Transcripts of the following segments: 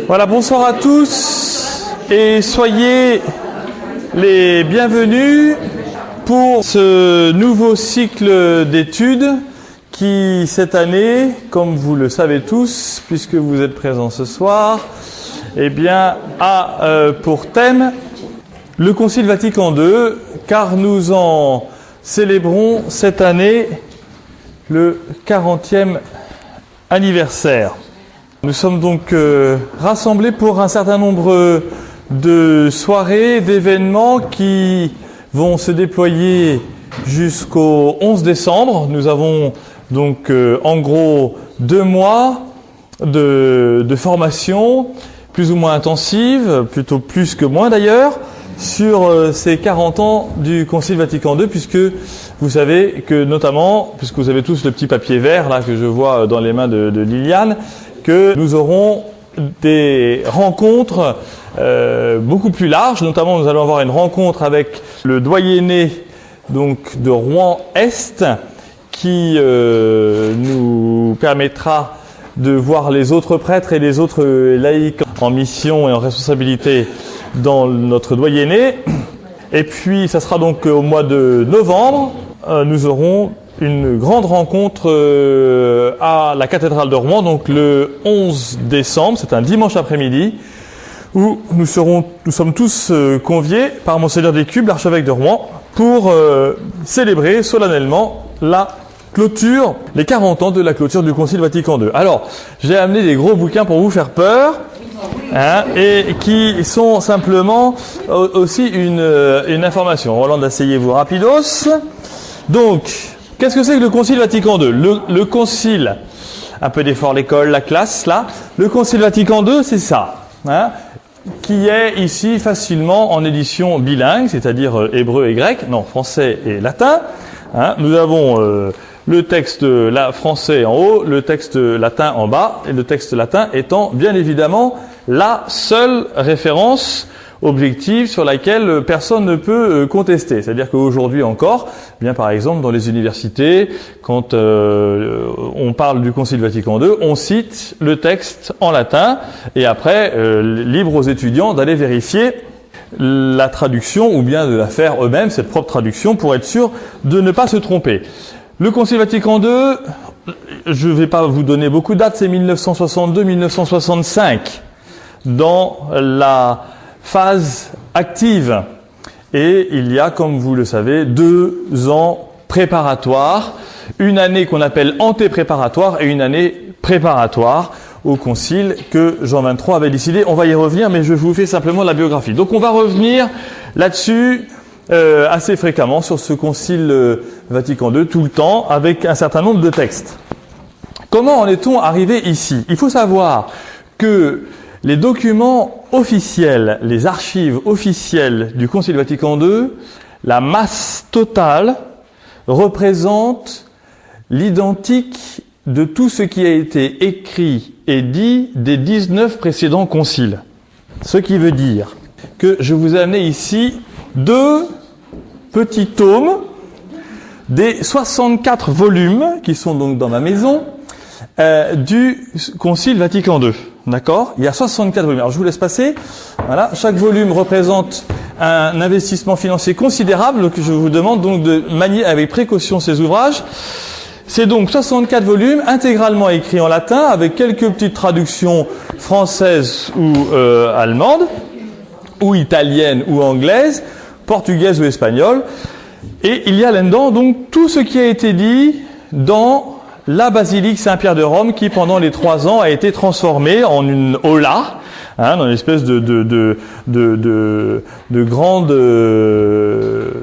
Voilà, bonsoir à tous et soyez les bienvenus pour ce nouveau cycle d'études qui, cette année, comme vous le savez tous, puisque vous êtes présents ce soir, eh bien, a pour thème le Concile Vatican II, car nous en célébrons cette année le 40e anniversaire. Nous sommes donc rassemblés pour un certain nombre de soirées, d'événements qui vont se déployer jusqu'au 11 décembre. Nous avons donc en gros 2 mois de formation plus ou moins intensive, plutôt plus que moins d'ailleurs, sur ces 40 ans du Concile Vatican II, puisque vous savez que notamment, puisque vous avez tous le petit papier vert là que je vois dans les mains de Liliane, que nous aurons des rencontres beaucoup plus larges. Notamment, nous allons avoir une rencontre avec le doyenné donc de Rouen-Est qui nous permettra de voir les autres prêtres et les autres laïcs en mission et en responsabilité dans notre doyenné. Et puis, ça sera donc au mois de novembre, nous aurons une grande rencontre à la cathédrale de Rouen, donc le 11 décembre, c'est un dimanche après-midi, où nous sommes tous conviés par Monseigneur Descubes, l'archevêque de Rouen, pour célébrer solennellement la clôture, les 40 ans de la clôture du Concile Vatican II. Alors, j'ai amené des gros bouquins pour vous faire peur, et qui sont simplement aussi une information. Roland, asseyez-vous rapidos. Donc, qu'est-ce que c'est que le Concile Vatican II ? Le Concile, un peu d'effort l'école, la classe, là. Le Concile Vatican II, c'est ça, qui est ici facilement en édition bilingue, c'est-à-dire hébreu et grec, non, français et latin. Nous avons le texte français en haut, le texte latin en bas, et le texte latin étant bien évidemment la seule référence objective sur laquelle personne ne peut contester. C'est-à-dire qu'aujourd'hui encore, bien par exemple dans les universités, quand on parle du Concile Vatican II, on cite le texte en latin et après, libre aux étudiants d'aller vérifier la traduction ou bien de la faire eux-mêmes, cette propre traduction, pour être sûr de ne pas se tromper. Le Concile Vatican II, je ne vais pas vous donner beaucoup de dates, c'est 1962-1965 dans la phase active. Et il y a, comme vous le savez, 2 ans préparatoires, une année qu'on appelle anté-préparatoire et une année préparatoire au concile que Jean XXIII avait décidé. On va y revenir, mais je vous fais simplement la biographie. Donc on va revenir là-dessus assez fréquemment sur ce concile Vatican II, tout le temps, avec un certain nombre de textes. Comment en est-on arrivé ici ? Il faut savoir que les documents officiels, les archives officielles du Concile Vatican II, la masse totale représente l'identique de tout ce qui a été écrit et dit des 19 précédents conciles. Ce qui veut dire que je vous ai amené ici 2 petits tomes des 64 volumes qui sont donc dans ma maison du Concile Vatican II. D'accord ? Il y a 64 volumes. Alors je vous laisse passer. Voilà, chaque volume représente un investissement financier considérable, donc je vous demande donc de manier avec précaution ces ouvrages. C'est donc 64 volumes intégralement écrits en latin avec quelques petites traductions françaises ou allemandes ou italiennes ou anglaises, portugaises ou espagnoles. Et il y a là-dedans donc tout ce qui a été dit dans la basilique Saint-Pierre de Rome, qui pendant les 3 ans a été transformée en une aula, dans une espèce de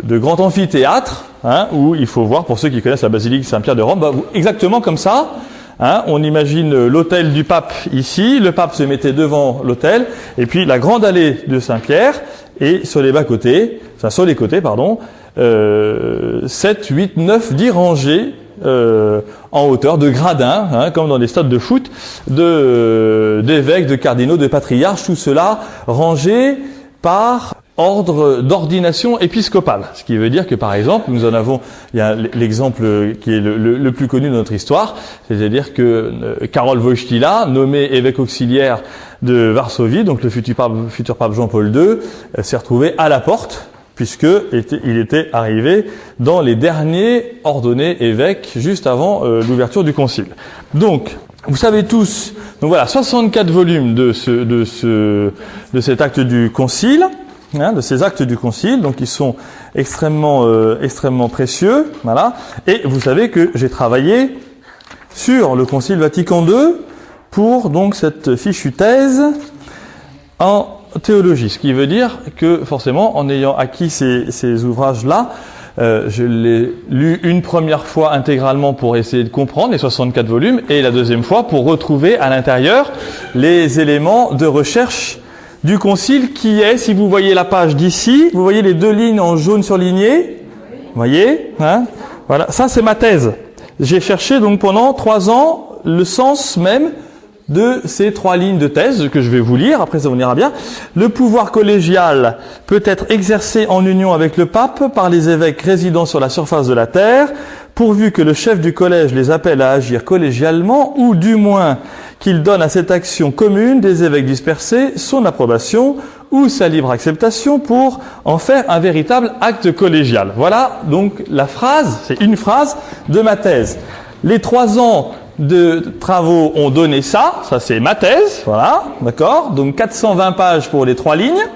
grand amphithéâtre, où il faut voir, pour ceux qui connaissent la basilique Saint-Pierre de Rome, exactement comme ça. On imagine l'autel du pape ici, le pape se mettait devant l'autel, et puis la grande allée de Saint-Pierre, et sur les côtés, 7, 8, 9, 10 rangées en hauteur de gradins, comme dans des stades de foot, d'évêques, de cardinaux, de patriarches, tout cela rangé par ordre d'ordination épiscopale. Ce qui veut dire que, par exemple, nous en avons, il y a l'exemple qui est le plus connu de notre histoire, c'est-à-dire que Karol Wojtyla, nommé évêque auxiliaire de Varsovie, donc le futur pape Jean-Paul II, s'est retrouvé à la porte, il était arrivé dans les derniers ordonnés évêques juste avant l'ouverture du concile. Donc, vous savez tous, donc voilà, 64 volumes de cet acte du concile, de ces actes du concile, donc ils sont extrêmement précieux, voilà. Et vous savez que j'ai travaillé sur le Concile Vatican II pour donc cette fichue thèse en théologie, ce qui veut dire que forcément, en ayant acquis ces ouvrages-là, je l'ai lu une première fois intégralement pour essayer de comprendre les 64 volumes, et la deuxième fois pour retrouver à l'intérieur les éléments de recherche du concile qui est, si vous voyez la page d'ici, vous voyez les deux lignes en jaune surlignées, vous voyez, hein, voilà, ça c'est ma thèse. J'ai cherché donc pendant 3 ans le sens même de ces 3 lignes de thèse que je vais vous lire, après ça vous ira bien. Le pouvoir collégial peut être exercé en union avec le pape par les évêques résidant sur la surface de la terre, pourvu que le chef du collège les appelle à agir collégialement, ou du moins qu'il donne à cette action commune des évêques dispersés son approbation ou sa libre acceptation pour en faire un véritable acte collégial. Voilà donc la phrase, c'est une phrase de ma thèse. Les 3 ans de travaux ont donné ça c'est ma thèse, voilà, d'accord. Donc 420 pages pour les 3 lignes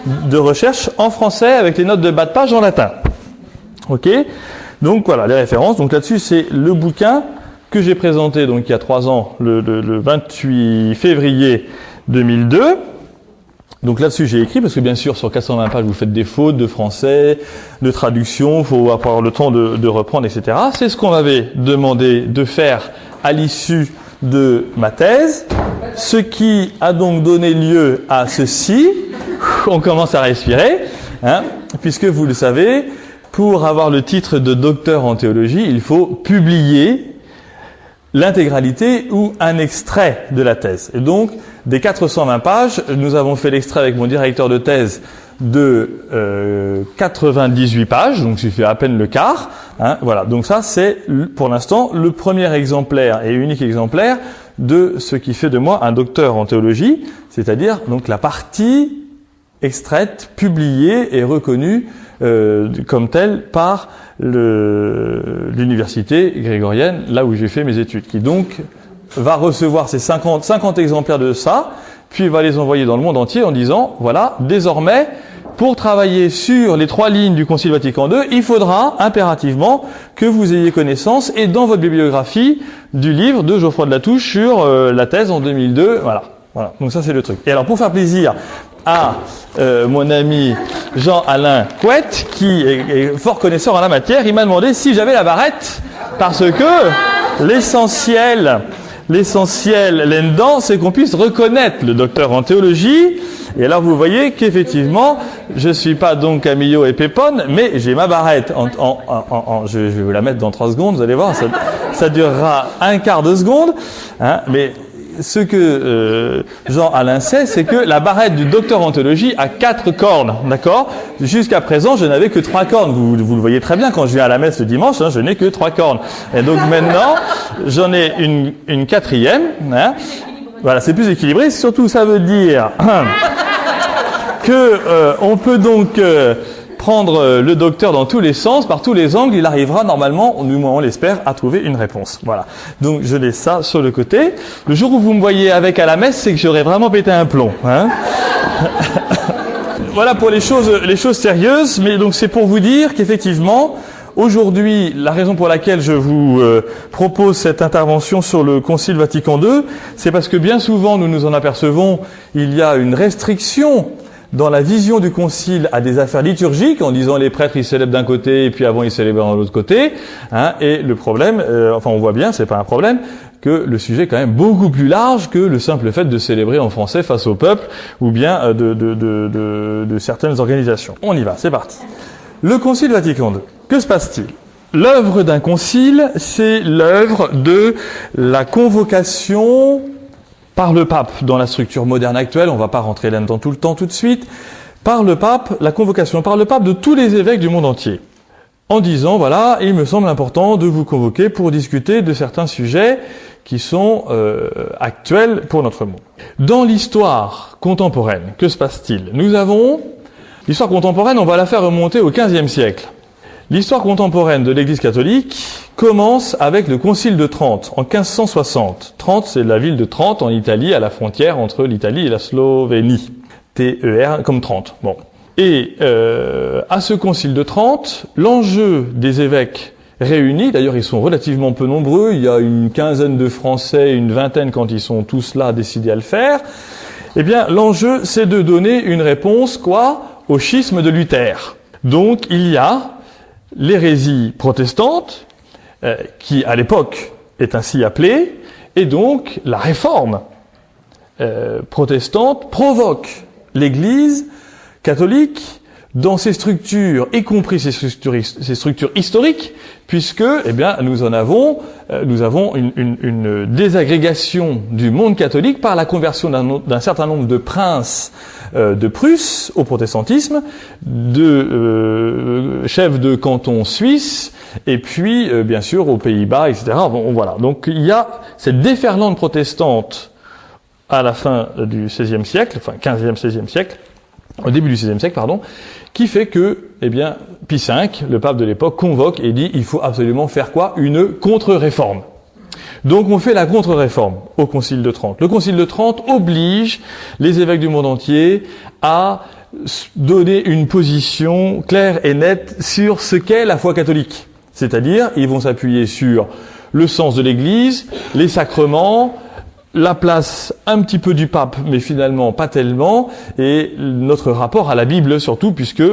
de recherche en français avec les notes de bas de page en latin. Ok. Donc voilà les références. Donc là-dessus c'est le bouquin que j'ai présenté donc il y a 3 ans, le 28 février 2002. Donc là-dessus j'ai écrit, parce que bien sûr sur 420 pages vous faites des fautes de français, de traduction, il faut avoir le temps de reprendre, etc. C'est ce qu'on m'avait demandé de faire à l'issue de ma thèse, ce qui a donc donné lieu à ceci. On commence à respirer, hein, puisque vous le savez, pour avoir le titre de docteur en théologie, il faut publier l'intégralité ou un extrait de la thèse. Et donc, des 420 pages, nous avons fait l'extrait avec mon directeur de thèse de 98 pages, donc j'ai fait à peine le quart. Hein, voilà, donc ça c'est pour l'instant le premier exemplaire et unique exemplaire de ce qui fait de moi un docteur en théologie, c'est-à-dire donc la partie extraite, publiée et reconnue comme telle par l'université grégorienne, là où j'ai fait mes études, qui donc va recevoir ces 50 exemplaires de ça, puis va les envoyer dans le monde entier en disant, voilà, désormais, pour travailler sur les 3 lignes du Concile Vatican II, il faudra impérativement que vous ayez connaissance, et dans votre bibliographie, du livre de Geoffroy de La Touche sur la thèse en 2002, voilà. Donc ça c'est le truc. Et alors pour faire plaisir à mon ami Jean-Alain Couette, qui est fort connaisseur en la matière, il m'a demandé si j'avais la barrette, parce que l'essentiel là-dedans, c'est qu'on puisse reconnaître le docteur en théologie. Et alors vous voyez qu'effectivement, je suis pas donc Camillo et Pépone, mais j'ai ma barrette. Je vais vous la mettre dans 3 secondes, vous allez voir, ça durera un quart de seconde. Hein, mais ce que Jean-Alain sait, c'est que la barrette du docteur en théologie a 4 cornes, d'accord ? Jusqu'à présent, je n'avais que 3 cornes. Vous le voyez très bien quand je viens à la messe le dimanche, hein, je n'ai que 3 cornes. Et donc maintenant, j'en ai une 4e. Hein. Voilà, c'est plus équilibré. Surtout, ça veut dire que on peut donc prendre le docteur dans tous les sens, par tous les angles, il arrivera normalement, du moins on l'espère, à trouver une réponse. Voilà. Donc je laisse ça sur le côté. Le jour où vous me voyez avec à la messe, c'est que j'aurais vraiment pété un plomb. Hein. Voilà pour les choses sérieuses, mais donc c'est pour vous dire qu'effectivement, aujourd'hui, la raison pour laquelle je vous propose cette intervention sur le Concile Vatican II, c'est parce que bien souvent, nous nous en apercevons, il y a une restriction dans la vision du concile à des affaires liturgiques, en disant les prêtres ils célèbrent d'un côté et puis avant ils célèbrent de l'autre côté, hein, et le problème, on voit bien, c'est pas un problème, que le sujet est quand même beaucoup plus large que le simple fait de célébrer en français face au peuple ou bien de certaines organisations. On y va, c'est parti. Le Concile Vatican II, que se passe-t-il ? L'œuvre d'un concile, c'est l'œuvre de la convocation par le pape dans la structure moderne actuelle, on ne va pas rentrer là-dedans tout le temps tout de suite, par le pape, la convocation par le pape de tous les évêques du monde entier, en disant, voilà, il me semble important de vous convoquer pour discuter de certains sujets qui sont actuels pour notre monde. Dans l'histoire contemporaine, que se passe-t-il? Nous avons l'histoire contemporaine, on va la faire remonter au XVe siècle. L'histoire contemporaine de l'Église catholique commence avec le Concile de Trente, en 1560. Trente, c'est la ville de Trente, en Italie, à la frontière entre l'Italie et la Slovénie. T-E-R, comme Trente. Bon. Et à ce Concile de Trente, l'enjeu des évêques réunis, d'ailleurs ils sont relativement peu nombreux, il y a une quinzaine de Français, une vingtaine quand ils sont tous là décidés à le faire, eh bien l'enjeu c'est de donner une réponse, au schisme de Luther. Donc il y a l'hérésie protestante, qui à l'époque est ainsi appelée, et donc la réforme protestante provoque l'Église catholique dans ses structures, y compris ses structures historiques, puisque, nous avons une désagrégation du monde catholique par la conversion d'un certain nombre de princes de Prusse au protestantisme, de chefs de canton suisses, et puis, bien sûr, aux Pays-Bas, etc. Bon, voilà. Donc, il y a cette déferlante protestante à la fin du XVIe siècle, enfin, 15e, 16e siècle, au début du XVIe siècle, qui fait que, Pie V, le pape de l'époque, convoque et dit, il faut absolument faire une contre-réforme. Donc on fait la contre-réforme au Concile de Trente. Le Concile de Trente oblige les évêques du monde entier à donner une position claire et nette sur ce qu'est la foi catholique. C'est-à-dire, ils vont s'appuyer sur le sens de l'Église, les sacrements, la place un petit peu du pape, mais finalement pas tellement, et notre rapport à la Bible surtout, puisque,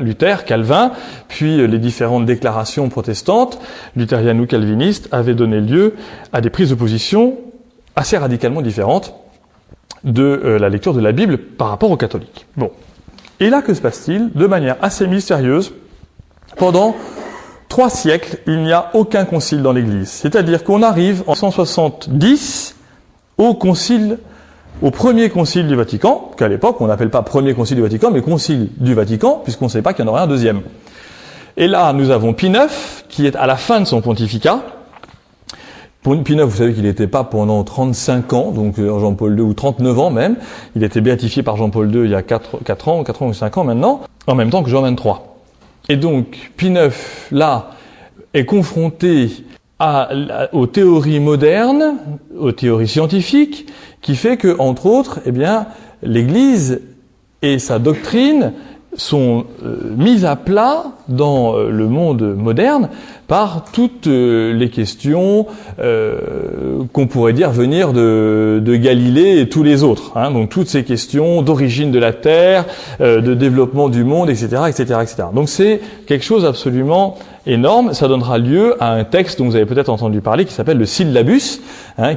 Luther, Calvin, puis les différentes déclarations protestantes, luthériennes ou calvinistes, avaient donné lieu à des prises de position assez radicalement différentes de la lecture de la Bible par rapport aux catholiques. Bon. Et là, que se passe-t-il? De manière assez mystérieuse, pendant 3 siècles, il n'y a aucun concile dans l'Église. C'est-à-dire qu'on arrive en 170 au premier concile du Vatican, qu'à l'époque on n'appelle pas premier concile du Vatican, mais concile du Vatican, puisqu'on ne sait pas qu'il y en aurait un deuxième. Et là, nous avons Pie IX, qui est à la fin de son pontificat. Pie IX, vous savez qu'il était pape pendant 35 ans, donc Jean-Paul II, ou 39 ans même. Il était béatifié par Jean-Paul II il y a 4 ans ou 5 ans maintenant, en même temps que Jean XXIII. Et donc, Pie IX, là, est confronté aux théories modernes, aux théories scientifiques, qui fait que, entre autres, l'Église et sa doctrine sont mises à plat dans le monde moderne par toutes les questions qu'on pourrait dire venir de Galilée et tous les autres. Donc toutes ces questions d'origine de la Terre, de développement du monde, etc., etc., etc. Donc c'est quelque chose absolument énorme. Ça donnera lieu à un texte dont vous avez peut-être entendu parler qui s'appelle le Syllabus,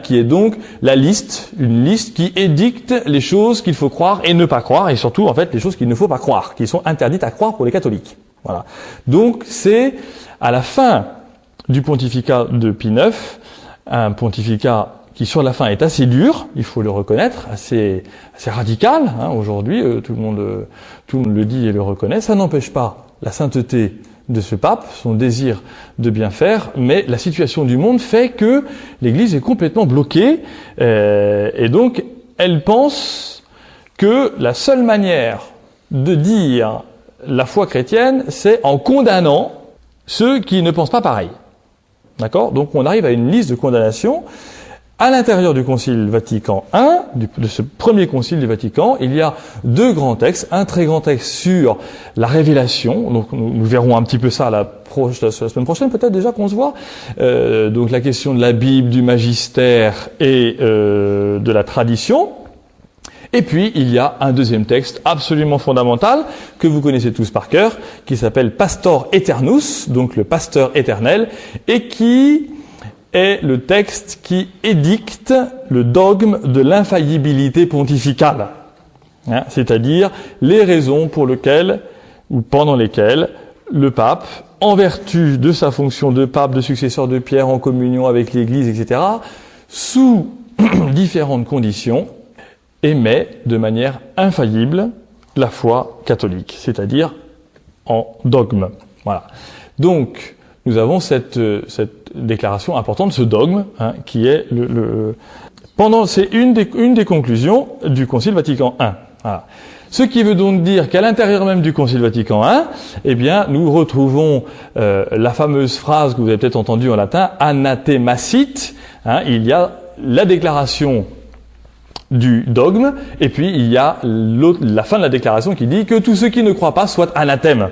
qui est donc une liste qui édicte les choses qu'il faut croire et ne pas croire, et surtout en fait les choses qu'il ne faut pas croire, qui sont interdites à croire pour les catholiques. Voilà. Donc c'est à la fin du pontificat de Pie IX, un pontificat qui sur la fin est assez dur, il faut le reconnaître, assez radical. Aujourd'hui, tout le monde le dit et le reconnaît. Ça n'empêche pas la sainteté de ce pape, son désir de bien faire, mais la situation du monde fait que l'Église est complètement bloquée, et donc elle pense que la seule manière de dire la foi chrétienne, c'est en condamnant ceux qui ne pensent pas pareil. D'accord? Donc on arrive à une liste de condamnations. À l'intérieur du Concile Vatican I, de ce premier Concile du Vatican, il y a 2 grands textes. Un très grand texte sur la révélation, donc nous verrons un petit peu ça la semaine prochaine peut-être déjà qu'on se voit. Donc la question de la Bible, du magistère et de la tradition. Et puis, il y a un deuxième texte absolument fondamental, que vous connaissez tous par cœur, qui s'appelle Pastor Aeternus, donc le pasteur éternel, et qui est le texte qui édicte le dogme de l'infaillibilité pontificale. C'est-à-dire les raisons pour lesquelles, ou pendant lesquelles, le pape, en vertu de sa fonction de pape, de successeur de Pierre, en communion avec l'Église, etc., sous différentes conditions, émet de manière infaillible, la foi catholique, c'est-à-dire en dogme. Voilà. Donc, nous avons cette déclaration importante, ce dogme, qui est c'est une des conclusions du Concile Vatican I. Voilà. Ce qui veut donc dire qu'à l'intérieur même du Concile Vatican I, eh bien, nous retrouvons la fameuse phrase que vous avez peut-être entendue en latin, anathemasit. Il y a la déclaration du dogme, et puis il y a la fin de la déclaration qui dit que tous ceux qui ne croient pas soient anathèmes.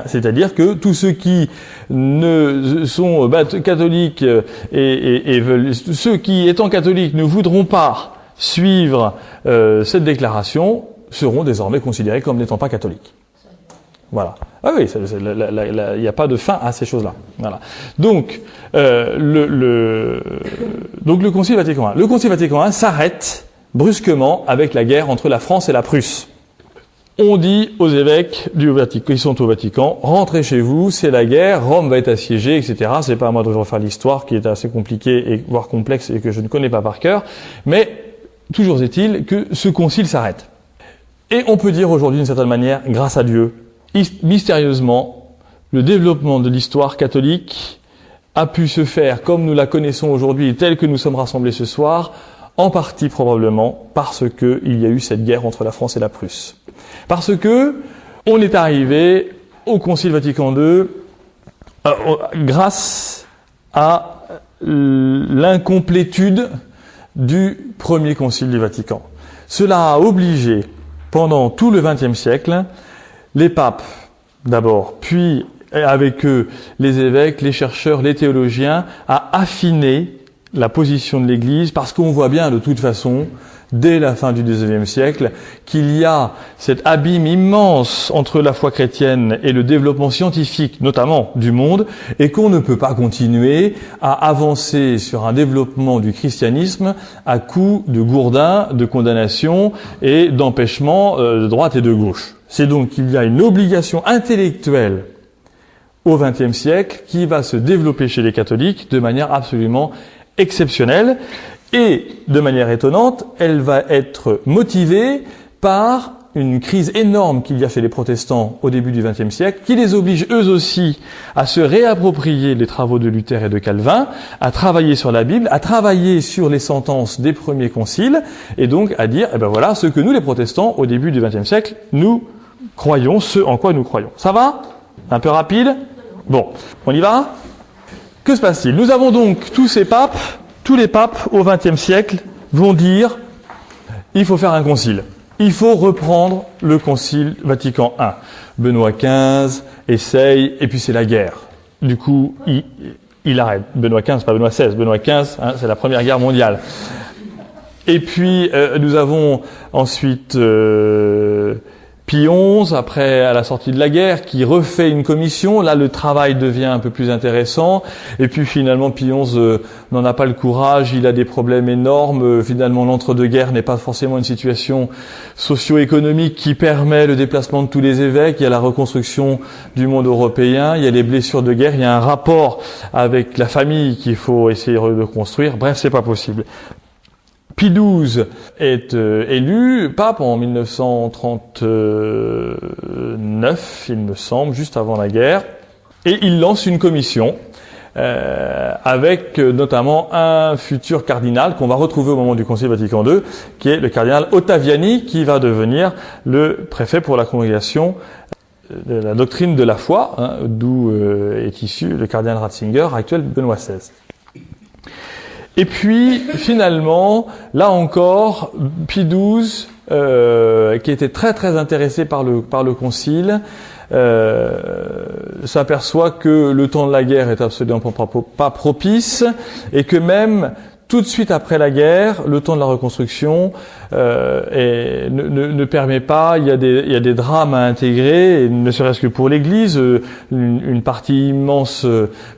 C'est-à-dire que tous ceux qui ne sont catholiques et veulent, ceux qui étant catholiques ne voudront pas suivre cette déclaration seront désormais considérés comme n'étant pas catholiques. Voilà. Ah oui, il n'y a pas de fin à ces choses-là. Voilà. Donc, le Concile Vatican I. Le Concile Vatican I s'arrête brusquement avec la guerre entre la France et la Prusse. On dit aux évêques du Vatican, qui sont au Vatican, rentrez chez vous, c'est la guerre, Rome va être assiégée, etc. C'est pas à moi de refaire l'histoire, qui est assez compliquée et voire complexe et que je ne connais pas par cœur. Mais toujours est-il que ce concile s'arrête. Et on peut dire aujourd'hui, d'une certaine manière, grâce à Dieu, mystérieusement, le développement de l'histoire catholique a pu se faire comme nous la connaissons aujourd'hui, telle que nous sommes rassemblés ce soir, en partie probablement parce que il y a eu cette guerre entre la France et la Prusse. Parce que on est arrivé au Concile Vatican II grâce à l'incomplétude du premier Concile du Vatican. Cela a obligé, pendant tout le XXe siècle, les papes d'abord, puis avec eux les évêques, les chercheurs, les théologiens, à affiner la position de l'Église, parce qu'on voit bien de toute façon, dès la fin du XIXe siècle, qu'il y a cet abîme immense entre la foi chrétienne et le développement scientifique, notamment du monde, et qu'on ne peut pas continuer à avancer sur un développement du christianisme à coup de gourdin, de condamnation et d'empêchement de droite et de gauche. C'est donc qu'il y a une obligation intellectuelle au XXe siècle qui va se développer chez les catholiques de manière absolument exceptionnelle, et de manière étonnante, elle va être motivée par une crise énorme qu'il y a chez les protestants au début du XXe siècle, qui les oblige eux aussi à se réapproprier les travaux de Luther et de Calvin, à travailler sur la Bible, à travailler sur les sentences des premiers conciles, et donc à dire, voilà, ce que nous les protestants, au début du XXe siècle, nous croyons, ce en quoi nous croyons. Ça va ? Un peu rapide ? Bon, on y va ? Que se passe-t-il ? Nous avons donc tous les papes au XXe siècle vont dire il faut faire un concile. Il faut reprendre le concile Vatican I. Benoît XV essaye, et puis c'est la guerre. Du coup, il arrête. Benoît XV, pas Benoît XVI. Benoît XV, c'est la Première Guerre mondiale. Et puis, nous avons ensuite Pie XI, après, à la sortie de la guerre, qui refait une commission. Là, le travail devient un peu plus intéressant. Et puis, finalement, Pie XI n'en a pas le courage. Il a des problèmes énormes. Finalement, l'entre-deux-guerres n'est pas forcément une situation socio-économique qui permet le déplacement de tous les évêques. Il y a la reconstruction du monde européen. Il y a les blessures de guerre. Il y a un rapport avec la famille qu'il faut essayer de reconstruire. Bref, c'est pas possible. Pie XII est élu pape en 1939, il me semble, juste avant la guerre, et il lance une commission avec notamment un futur cardinal qu'on va retrouver au moment du Concile Vatican II, qui est le cardinal Ottaviani, qui va devenir le préfet pour la congrégation de la doctrine de la foi, d'où est issu le cardinal Ratzinger, actuel Benoît XVI. Et puis, finalement, là encore, Pie XII, qui était très très intéressé par le concile, s'aperçoit que le temps de la guerre est absolument pas propice, et que même tout de suite après la guerre, le temps de la reconstruction ne permet pas. Il y a des drames à intégrer, et ne serait-ce que pour l'Église, une partie immense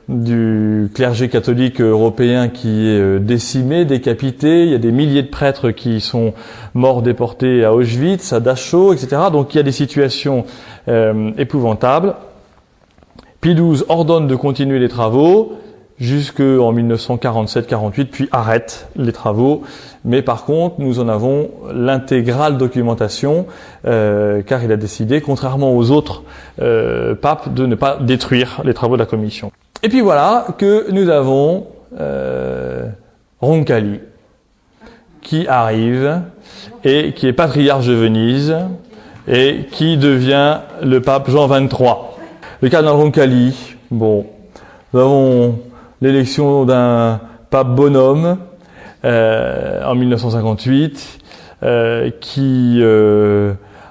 du clergé catholique européen qui est décimé, décapité. Il y a des milliers de prêtres qui sont morts déportés à Auschwitz, à Dachau, etc. Donc il y a des situations épouvantables. Pie XII ordonne de continuer les travaux. jusqu'en 1947-48, puis arrête les travaux. Mais par contre, nous en avons l'intégrale documentation, car il a décidé, contrairement aux autres papes, de ne pas détruire les travaux de la commission. Et puis voilà que nous avons Roncalli, qui arrive et qui est patriarche de Venise et qui devient le pape Jean XXIII. Le cardinal Roncalli, bon, nous avons l'élection d'un pape bonhomme en 1958 qui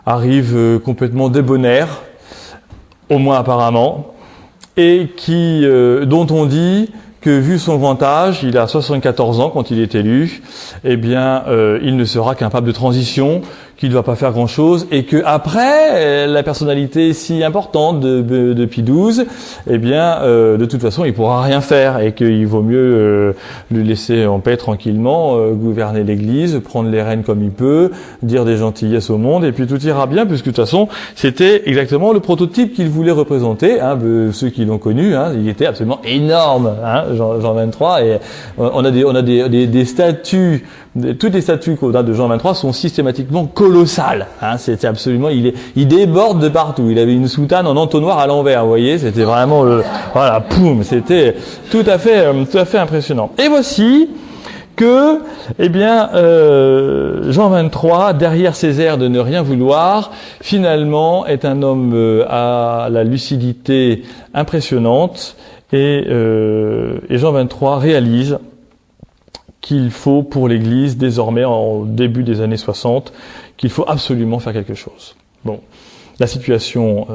arrive complètement débonnaire, au moins apparemment, et qui dont on dit que vu son grand âge, il a 74 ans quand il est élu, eh bien, il ne sera qu'un pape de transition, qui ne va pas faire grand-chose, et que après la personnalité si importante de Pie XII, eh bien, de toute façon, il pourra rien faire, et qu'il vaut mieux lui laisser en paix tranquillement, gouverner l'Église, prendre les rênes comme il peut, dire des gentillesses au monde, et puis tout ira bien, puisque de toute façon, c'était exactement le prototype qu'il voulait représenter. Hein, ceux qui l'ont connu, hein, il était absolument énorme, hein, Jean XXIII, et on a des statues. Toutes les statues qu'on a de Jean XXIII sont systématiquement colossales. Hein, c'était absolument, il déborde de partout. Il avait une soutane en entonnoir à l'envers, vous voyez. C'était vraiment, voilà, poum. C'était tout à fait impressionnant. Et voici que, eh bien, Jean XXIII, derrière ses airs de ne rien vouloir, finalement est un homme à la lucidité impressionnante, et Jean XXIII réalise qu'il faut pour l'Église, désormais, en début des années 60, qu'il faut absolument faire quelque chose. Bon, la situation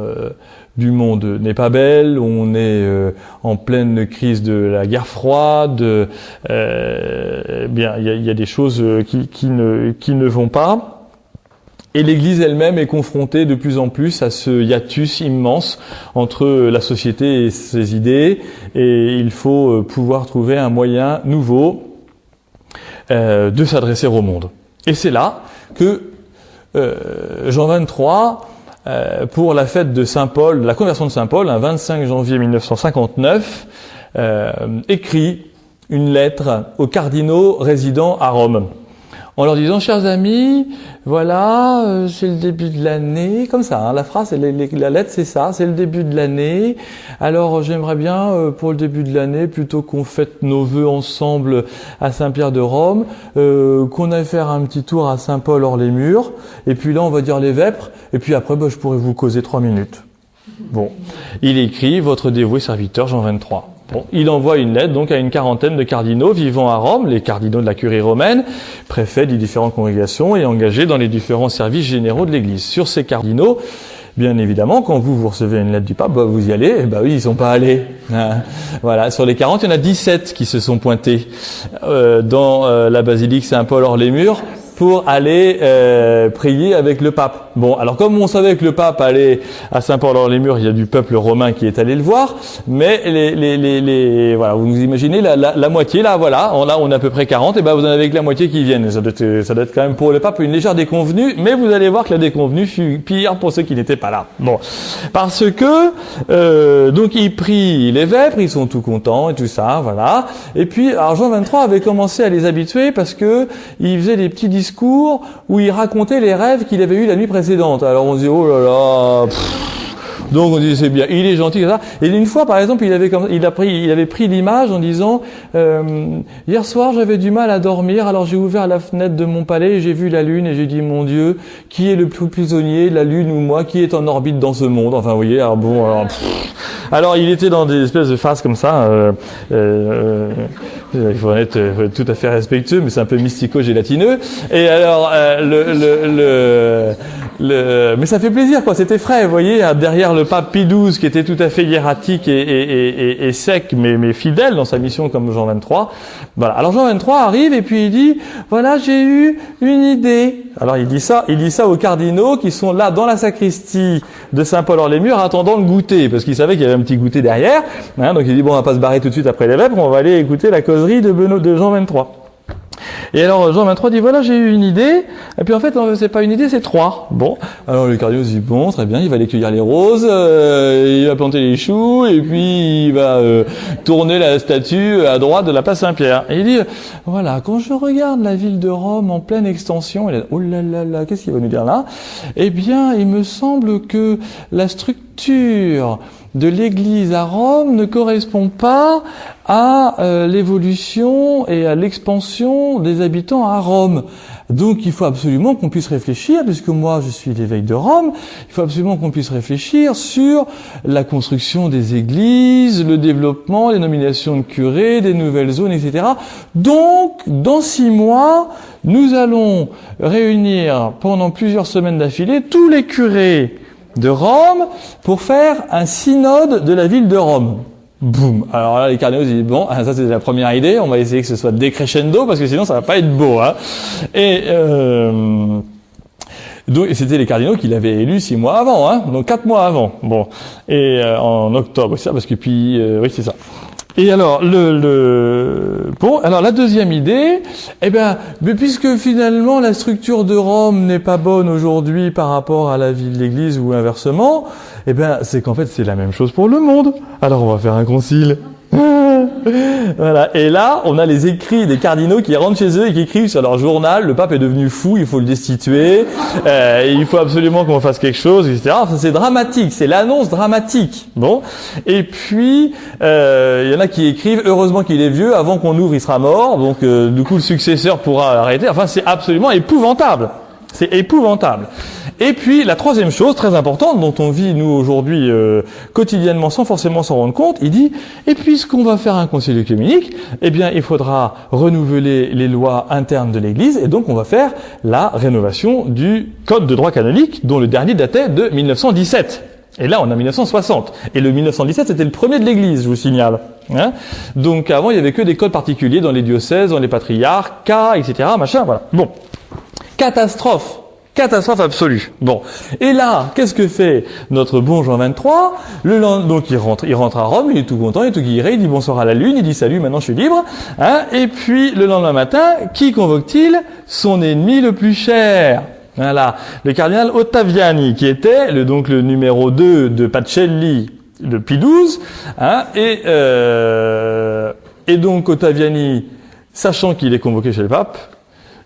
du monde n'est pas belle, on est en pleine crise de la guerre froide, bien, il y a des choses qui ne vont pas. Et l'Église elle-même est confrontée de plus en plus à ce hiatus immense entre la société et ses idées, et il faut pouvoir trouver un moyen nouveau de s'adresser au monde. Et c'est là que Jean XXIII, pour la fête de Saint Paul, la conversion de Saint Paul, un 25 janvier 1959, écrit une lettre aux cardinaux résidant à Rome, en leur disant: chers amis, voilà, c'est le début de l'année, comme ça, hein, la phrase, la lettre c'est ça, c'est le début de l'année, alors j'aimerais bien, pour le début de l'année, plutôt qu'on fête nos vœux ensemble à Saint-Pierre de Rome, qu'on aille faire un petit tour à Saint-Paul-hors-les-Murs, et puis là on va dire les vêpres, et puis après je pourrais vous causer 3 minutes. Bon, il écrit: votre dévoué serviteur Jean XXIII. Bon, il envoie une lettre donc à une quarantaine de cardinaux vivant à Rome, les cardinaux de la curie romaine, préfets des différentes congrégations et engagés dans les différents services généraux de l'Église. Sur ces cardinaux, bien évidemment, quand vous recevez une lettre du pape, vous y allez. Oui, ils sont pas allés. Voilà, sur les 40, il y en a 17 qui se sont pointés dans la basilique Saint-Paul hors les murs pour aller prier avec le pape. Bon, alors comme on savait que le pape allait à Saint-Paul-hors-les-Murs, il y a du peuple romain qui est allé le voir, mais voilà, vous imaginez la moitié là, voilà, on a à peu près 40, et vous en avez que la moitié qui viennent. Ça doit être quand même pour le pape une légère déconvenue, mais vous allez voir que la déconvenue fut pire pour ceux qui n'étaient pas là. Bon, parce que donc ils prient les vêpres, ils sont tout contents et tout ça, voilà. Et puis alors Jean XXIII avait commencé à les habituer parce que il faisait des petits discours où il racontait les rêves qu'il avait eus la nuit précédente. Alors on se dit: oh là là, donc on dit c'est bien, il est gentil, comme ça. Et une fois par exemple, il avait pris l'image en disant: hier soir j'avais du mal à dormir, alors j'ai ouvert la fenêtre de mon palais et j'ai vu la lune et j'ai dit: mon Dieu, qui est le plus prisonnier, la lune ou moi, qui est en orbite dans ce monde? Enfin vous voyez, alors bon, alors il était dans des espèces de phases comme ça. Il faut être tout à fait respectueux, mais c'est un peu mystico-gélatineux. Et alors, mais ça fait plaisir, quoi. C'était frais, vous voyez, derrière le pape Pie XII, qui était tout à fait hiératique et sec, mais fidèle dans sa mission comme Jean XXIII. Voilà. Alors Jean XXIII arrive et puis il dit: voilà, j'ai eu une idée. Alors il dit ça aux cardinaux qui sont là dans la sacristie de Saint-Paul-hors-les-Murs attendant le goûter, parce qu'il savait qu'il y avait un petit goûter derrière. Hein, donc il dit: bon, on va pas se barrer tout de suite après les vêpres, on va aller écouter la causerie de Jean XXIII. Et alors Jean 23 dit voilà, j'ai eu une idée, et puis en fait c'est pas une idée, c'est 3. Bon, alors le cardinal dit bon, très bien, il va aller cueillir les roses, il va planter les choux, et puis il va tourner la statue à droite de la place Saint-Pierre. Et il dit voilà, quand je regarde la ville de Rome en pleine extension, il a oh là là là, qu'est-ce qu'il va nous dire là? Eh bien, il me semble que la structure de l'Église à Rome ne correspond pas à l'évolution et à l'expansion des habitants à Rome. Donc il faut absolument qu'on puisse réfléchir, puisque moi je suis l'évêque de Rome, il faut absolument qu'on puisse réfléchir sur la construction des églises, le développement, les nominations de curés, des nouvelles zones, etc. Donc dans 6 mois, nous allons réunir pendant plusieurs semaines d'affilée tous les curés de Rome pour faire un synode de la ville de Rome. Boum. Alors là, les cardinaux disent bon, ça c'est la première idée, on va essayer que ce soit décrescendo parce que sinon ça va pas être beau, hein. Et donc c'était les cardinaux qui l'avaient élu 6 mois avant, hein, donc 4 mois avant. Bon, et en octobre, c'est ça, parce que puis oui c'est ça. Et alors bon, alors la deuxième idée, eh ben, mais puisque finalement la structure de Rome n'est pas bonne aujourd'hui par rapport à la vie de l'Église ou inversement, eh ben c'est qu'en fait c'est la même chose pour le monde. Alors on va faire un concile. Voilà. Et là, on a les écrits des cardinaux qui rentrent chez eux et qui écrivent sur leur journal, le pape est devenu fou, il faut le destituer, il faut absolument qu'on fasse quelque chose, etc. Enfin, c'est dramatique, c'est l'annonce dramatique. Bon. Et puis, il y en a qui écrivent, heureusement qu'il est vieux, avant qu'on ouvre, il sera mort, donc du coup, le successeur pourra arrêter. Enfin, c'est absolument épouvantable. C'est épouvantable. Et puis, la troisième chose très importante dont on vit, nous, aujourd'hui, quotidiennement, sans forcément s'en rendre compte, il dit, et puisqu'on va faire un concile œcuménique, eh bien, il faudra renouveler les lois internes de l'Église, et donc on va faire la rénovation du Code de droit canonique, dont le dernier datait de 1917. Et là, on a 1960. Et le 1917, c'était le premier de l'Église, je vous signale. Hein, donc, avant, il y avait que des codes particuliers dans les diocèses, dans les patriarcats, etc., machin, voilà. Bon. Catastrophe. Catastrophe absolue. Bon. Et là, qu'est-ce que fait notre bon Jean 23? Donc il rentre à Rome, il est tout content, il est tout guiré, il dit bonsoir à la lune, il dit salut, maintenant je suis libre. Hein, et puis, le lendemain matin, qui convoque-t-il? Son ennemi le plus cher. Voilà. Le cardinal Ottaviani, qui était donc le numéro 2 de Pacelli, de Pie XII. Hein, et donc Ottaviani, sachant qu'il est convoqué chez le pape,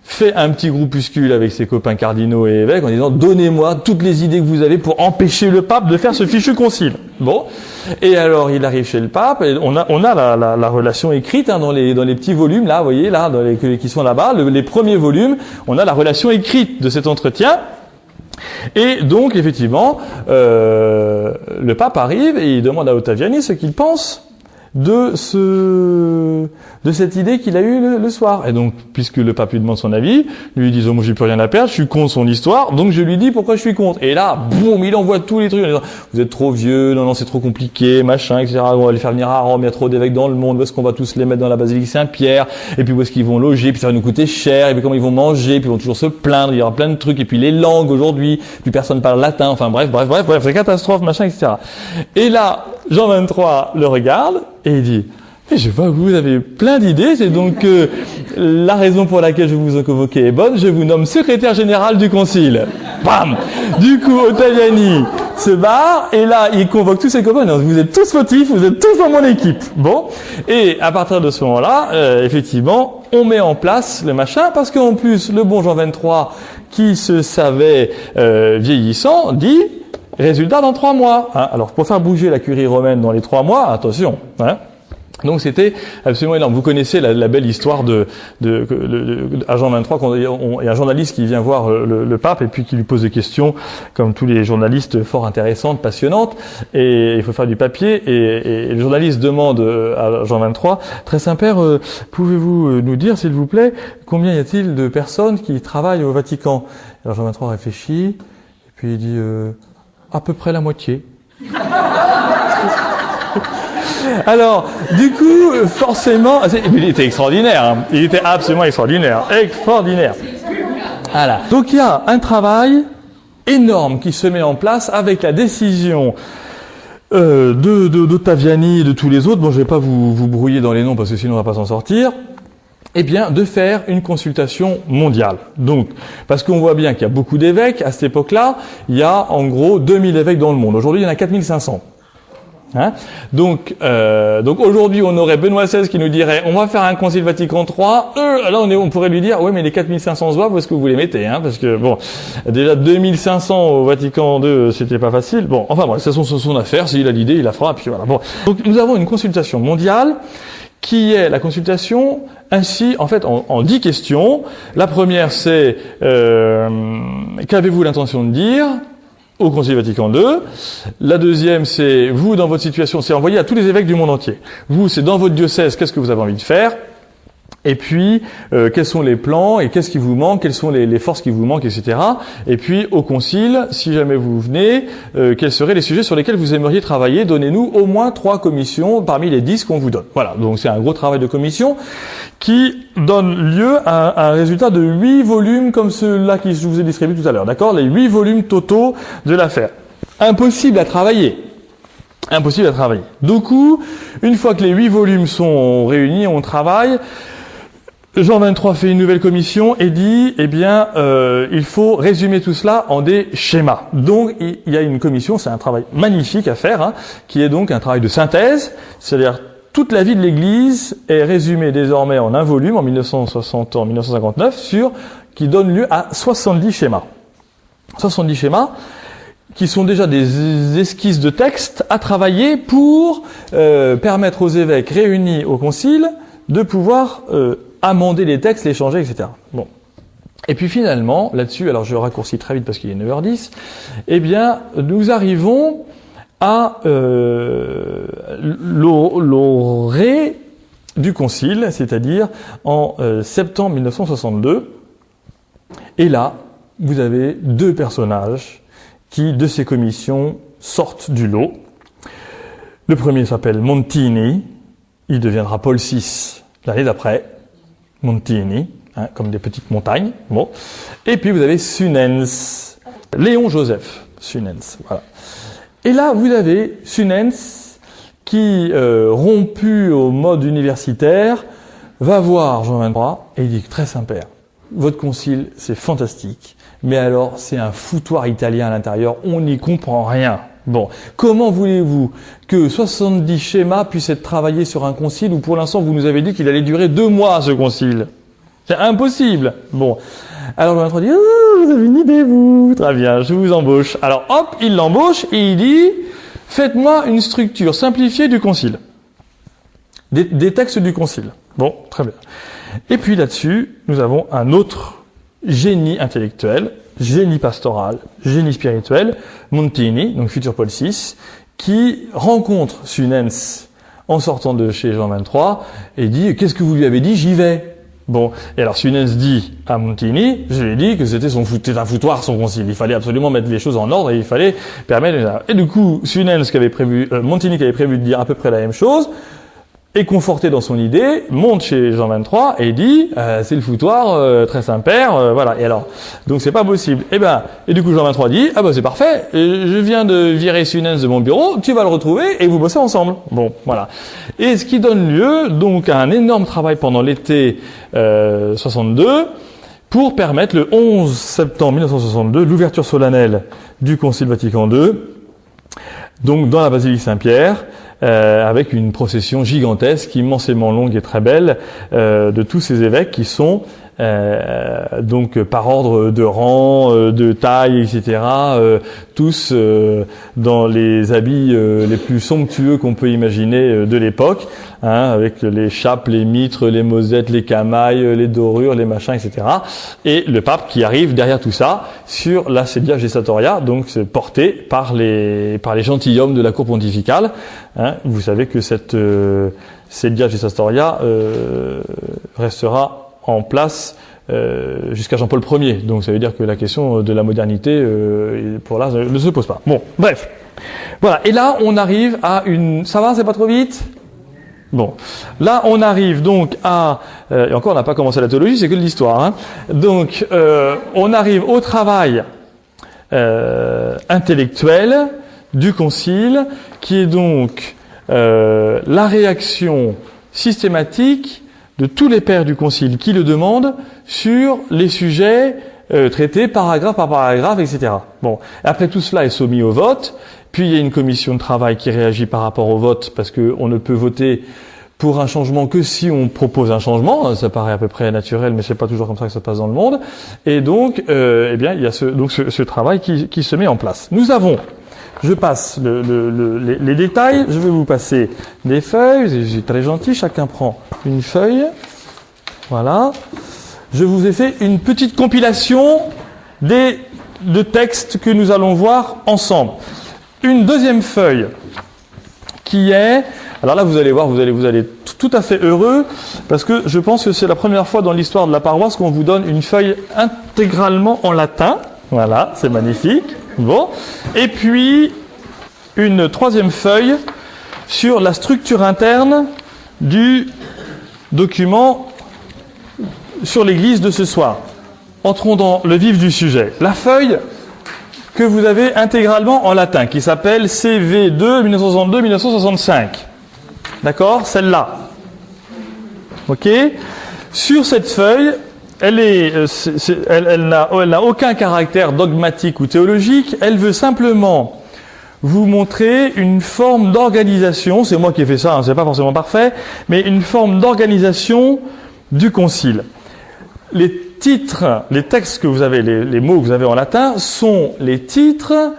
fait un petit groupuscule avec ses copains cardinaux et évêques en disant « Donnez-moi toutes les idées que vous avez pour empêcher le pape de faire ce fichu concile. » Bon. Et alors, il arrive chez le pape, et on a la relation écrite, hein, dans les petits volumes, là, vous voyez, là, qui sont là-bas, les premiers volumes, on a la relation écrite de cet entretien. Et donc, effectivement, le pape arrive et il demande à Ottaviani ce qu'il pense de cette idée qu'il a eue le soir. Et donc, puisque le pape lui demande son avis, lui dit, moi j'ai plus rien à perdre, je suis contre son histoire, donc je lui dis pourquoi je suis contre. Et là, boum, il envoie tous les trucs en disant, vous êtes trop vieux, non, c'est trop compliqué, machin, etc. On va les faire venir à Rome, il y a trop d'évêques dans le monde, où est-ce qu'on va tous les mettre dans la basilique Saint-Pierre, et puis où est-ce qu'ils vont loger, puis ça va nous coûter cher, et puis comment ils vont manger, puis ils vont toujours se plaindre, il y aura plein de trucs, et puis les langues aujourd'hui, plus personne parle latin, enfin bref, c'est catastrophe, machin, etc. Et là, Jean 23 le regarde, et il dit, je vois que vous avez plein d'idées, c'est donc la raison pour laquelle je vous ai convoqué est bonne, je vous nomme secrétaire général du concile. Bam! Du coup, Ottaviani se barre, et là, il convoque tous ses copains, vous êtes tous fautifs, vous êtes tous dans mon équipe. Bon. Et à partir de ce moment-là, effectivement, on met en place le machin, parce qu'en plus, le bon Jean 23, qui se savait vieillissant, dit, résultat dans 3 mois. Hein. Alors, pour faire bouger la curie romaine dans les 3 mois, attention, hein. Donc c'était absolument énorme. Vous connaissez la belle histoire à Jean 23, quand il y a un journaliste qui vient voir le pape et puis qui lui pose des questions, comme tous les journalistes, fort intéressantes, passionnantes, et il faut faire du papier, et le journaliste demande à Jean 23, très Saint-Père, pouvez-vous nous dire, s'il vous plaît, combien y a-t-il de personnes qui travaillent au Vatican? Alors Jean 23 réfléchit, et puis il dit, à peu près la moitié. Alors, du coup, forcément, il était extraordinaire, hein. Il était absolument extraordinaire. Voilà. Donc il y a un travail énorme qui se met en place avec la décision d'Ottaviani et de tous les autres. Bon, je vais pas vous brouiller dans les noms parce que sinon on va pas s'en sortir. eh bien, de faire une consultation mondiale. Donc, parce qu'on voit bien qu'il y a beaucoup d'évêques, à cette époque-là, il y a en gros 2000 évêques dans le monde. Aujourd'hui, il y en a 4500. Hein, donc aujourd'hui, on aurait Benoît XVI qui nous dirait on va faire un concile Vatican III. Là, on pourrait lui dire oui, mais les 4500 zouaves, où est-ce que vous les mettez, hein, parce que bon, déjà 2500 au Vatican II, c'était pas facile. Bon, enfin bon, c'est son affaire. S'il a l'idée, il la fera. Puis voilà. Bon, donc nous avons une consultation mondiale qui est la consultation ainsi en fait en 10 questions. La première, c'est qu'avez-vous l'intention de dire au Concile Vatican II. La deuxième, c'est vous, dans votre situation, c'est envoyé à tous les évêques du monde entier. Vous, c'est dans votre diocèse, qu'est-ce que vous avez envie de faire? Et puis, quels sont les plans et qu'est-ce qui vous manque, quelles sont les forces qui vous manquent, etc. Et puis, au Concile, si jamais vous venez, quels seraient les sujets sur lesquels vous aimeriez travailler? Donnez-nous au moins 3 commissions parmi les 10 qu'on vous donne. Voilà, donc c'est un gros travail de commission qui donne lieu à un résultat de 8 volumes comme ceux-là que je vous ai distribués tout à l'heure. D'accord? Les 8 volumes totaux de l'affaire. Impossible à travailler. Impossible à travailler. Du coup, une fois que les 8 volumes sont réunis, on travaille. Jean XXIII fait une nouvelle commission et dit, eh bien, il faut résumer tout cela en des schémas. Donc, il y a une commission, c'est un travail magnifique à faire, hein, qui est donc un travail de synthèse, c'est-à-dire toute la vie de l'Église est résumée désormais en un volume, en 1959, qui donne lieu à 70 schémas. 70 schémas qui sont déjà des esquisses de texte à travailler pour permettre aux évêques réunis au concile de pouvoir amender les textes, les changer, etc. Bon. Et puis finalement, là-dessus, alors je raccourcis très vite parce qu'il est 9h10, eh bien, nous arrivons à l'orée du concile, c'est-à-dire en septembre 1962. Et là, vous avez 2 personnages qui, de ces commissions, sortent du lot. Le premier s'appelle Montini, il deviendra Paul VI l'année d'après. Montini, hein, comme des petites montagnes. Bon. Et puis vous avez Sunens, Léon Joseph Sunens. Voilà. Et là, vous avez Sunens qui, rompu au mode universitaire, va voir Jean XXIII et il dit « Très Saint-Père, votre concile, c'est fantastique, mais alors c'est un foutoir italien à l'intérieur, on n'y comprend rien. Bon, comment voulez-vous que 70 schémas puissent être travaillés sur un concile où pour l'instant vous nous avez dit qu'il allait durer 2 mois ce concile? C'est impossible. Bon, alors Jean XXIII dit oh, vous avez une idée vous, très bien, je vous embauche. Alors hop, il l'embauche et il dit faites-moi une structure simplifiée du concile, des textes du concile. Bon, très bien. Et puis là-dessus, nous avons un autre génie intellectuel, génie pastoral, génie spirituel, Montini, donc futur Paul VI, qui rencontre Sunens en sortant de chez Jean XXIII et dit « Qu'est-ce que vous lui avez dit? J'y vais !» Bon, et alors Sunens dit à Montini, je lui ai dit que c'était un foutoir son concile, il fallait absolument mettre les choses en ordre et il fallait permettre... Et du coup, Sunens Montini qui avait prévu de dire à peu près la même chose, est conforté dans son idée, monte chez Jean XXIII et dit c'est le foutoir, très Saint-Père, voilà. Et alors, donc c'est pas possible. Et du coup Jean XXIII dit c'est parfait, je viens de virer Sunens de mon bureau, tu vas le retrouver et vous bossez ensemble. Bon, voilà. Et ce qui donne lieu donc à un énorme travail pendant l'été 62 pour permettre le 11 septembre 1962 l'ouverture solennelle du Concile Vatican II, donc dans la basilique Saint-Pierre. Avec une procession gigantesque, immensément longue et très belle, de tous ces évêques qui sont donc par ordre de rang, de taille, etc. Tous dans les habits les plus somptueux qu'on peut imaginer de l'époque, hein, avec les chapes, les mitres, les mosettes, les camailles, les dorures, les machins, etc. Et le pape qui arrive derrière tout ça sur la sedia gestatoria, donc porté par les gentilshommes de la cour pontificale. Hein, vous savez que cette sedia gestatoria restera en place jusqu'à Jean-Paul Ier. Donc ça veut dire que la question de la modernité pour là ne se pose pas. Bon, bref. Voilà, et là on arrive à une... Ça va, c'est pas trop vite? Bon, là on arrive donc à... et encore on n'a pas commencé la théologie, c'est que de l'histoire. Hein. Donc on arrive au travail intellectuel du Concile, qui est donc la réaction systématique de tous les pères du concile qui le demandent sur les sujets traités paragraphe par paragraphe, etc. Bon, après tout cela est soumis au vote, puis il y a une commission de travail qui réagit par rapport au vote, parce qu'on ne peut voter pour un changement que si on propose un changement. Ça paraît à peu près naturel, mais c'est pas toujours comme ça que ça se passe dans le monde. Et donc, eh bien, il y a ce travail qui se met en place. Nous avons, je passe les détails, je vais vous passer des feuilles, je suis très gentil, chacun prend une feuille. Voilà. Je vous ai fait une petite compilation de textes que nous allons voir ensemble. Une deuxième feuille qui est... Alors là, vous allez voir, vous allez tout à fait heureux, parce que je pense que c'est la première fois dans l'histoire de la paroisse qu'on vous donne une feuille intégralement en latin. Voilà, c'est magnifique. Bon. Et puis, une troisième feuille sur la structure interne du document sur l'Église de ce soir. Entrons dans le vif du sujet. La feuille que vous avez intégralement en latin, qui s'appelle CV2 1962-1965. D'accord? Celle-là. Ok? Sur cette feuille, elle n'a aucun caractère dogmatique ou théologique. Elle veut simplement vous montrer une forme d'organisation. C'est moi qui ai fait ça, hein, c'est pas forcément parfait, mais une forme d'organisation du concile. Les titres, les textes que vous avez, les mots que vous avez en latin, sont les titres,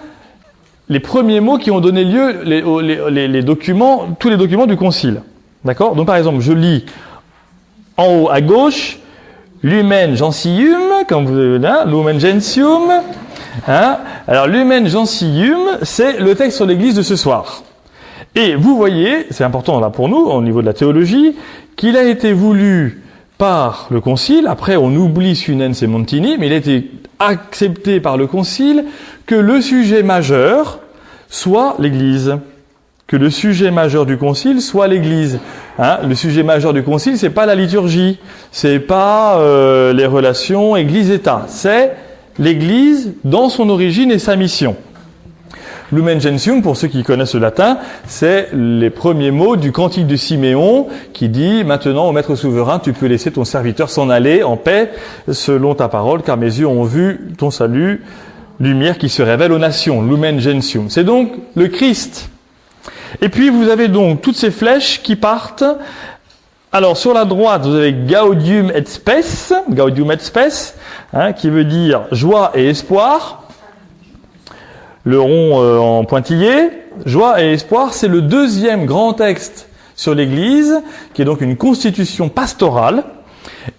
les premiers mots qui ont donné lieu les documents, tous les documents du concile. D'accord? Donc par exemple, je lis en haut à gauche, Lumen Gentium, comme vous avez là, Lumen Gentium. Hein? Alors Lumen Gentium, c'est le texte sur l'Église de ce soir. Et vous voyez, c'est important là pour nous, au niveau de la théologie, qu'il a été voulu par le concile, après on oublie Sunens et Montini, mais il a été accepté par le concile que le sujet majeur soit l'Église. Que le sujet majeur du concile soit l'Église. Hein, le sujet majeur du concile, c'est pas la liturgie, c'est pas les relations Église-État, c'est l'Église dans son origine et sa mission. Lumen Gentium, pour ceux qui connaissent le latin, c'est les premiers mots du cantique de Siméon qui dit « Maintenant, ô Maître souverain, tu peux laisser ton serviteur s'en aller en paix selon ta parole, car mes yeux ont vu ton salut, lumière qui se révèle aux nations. » Lumen Gentium. C'est donc le Christ. Et puis, vous avez donc toutes ces flèches qui partent. Alors, sur la droite, vous avez Gaudium et Spes, hein, qui veut dire joie et espoir. Le rond en pointillé, joie et espoir, c'est le deuxième grand texte sur l'Église, qui est donc une constitution pastorale,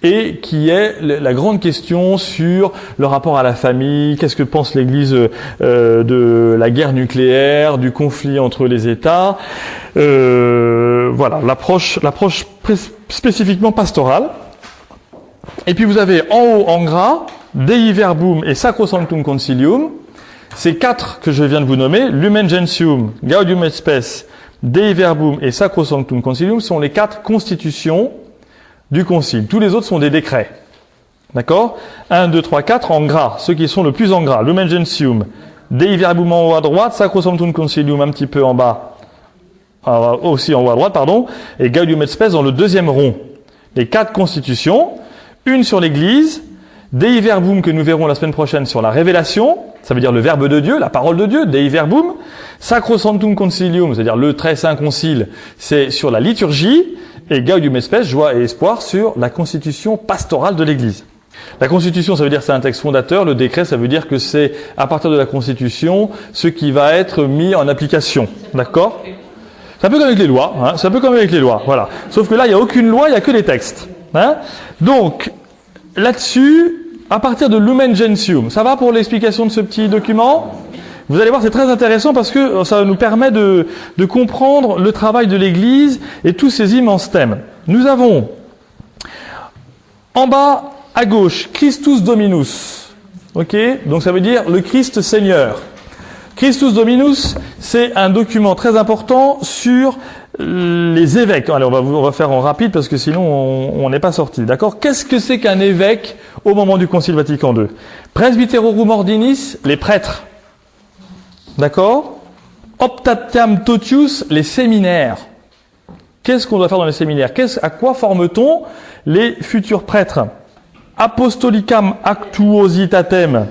et qui est la grande question sur le rapport à la famille, qu'est-ce que pense l'Église de la guerre nucléaire, du conflit entre les États, voilà, l'approche spécifiquement pastorale. Et puis vous avez en haut en gras, Dei Verbum et Sacrosanctum Concilium. Ces quatre que je viens de vous nommer, Lumen Gentium, Gaudium et Spes, Dei Verbum et Sacrosanctum Concilium, sont les quatre constitutions du concile. Tous les autres sont des décrets. D'accord? 1, 2, 3, 4 en gras, ceux qui sont le plus en gras. Lumen Gentium, Dei Verbum en haut à droite, Sacrosanctum Concilium un petit peu en bas, aussi en haut à droite, pardon, et Gaudium et Spes dans le deuxième rond. Les quatre constitutions, une sur l'Église, Dei Verbum que nous verrons la semaine prochaine sur la révélation, ça veut dire le verbe de Dieu, la parole de Dieu, Dei Verbum. Sacrosanctum Concilium, c'est-à-dire le très saint concile, c'est sur la liturgie, et Gaudium et Spes, joie et espoir, sur la constitution pastorale de l'Église. La constitution, ça veut dire que c'est un texte fondateur, le décret, ça veut dire que c'est à partir de la constitution ce qui va être mis en application. D'accord? C'est un peu comme avec les lois, hein, c'est un peu comme avec les lois, voilà. Sauf que là, il n'y a aucune loi, il n'y a que les textes. Hein? Donc, là-dessus, à partir de Lumen Gentium, ça va pour l'explication de ce petit document? Vous allez voir, c'est très intéressant parce que ça nous permet de comprendre le travail de l'Église et tous ces immenses thèmes. Nous avons en bas à gauche Christus Dominus. Ok? Donc ça veut dire le Christ Seigneur. Christus Dominus, c'est un document très important sur les évêques. Allez, on va faire en rapide parce que sinon on n'est pas sorti. D'accord? Qu'est-ce que c'est qu'un évêque au moment du Concile Vatican II? Presbyterorum Ordinis, les prêtres. D'accord? Optatiam totius, les séminaires. Qu'est-ce qu'on doit faire dans les séminaires? À quoi forme-t-on les futurs prêtres? Apostolicam actuositatem,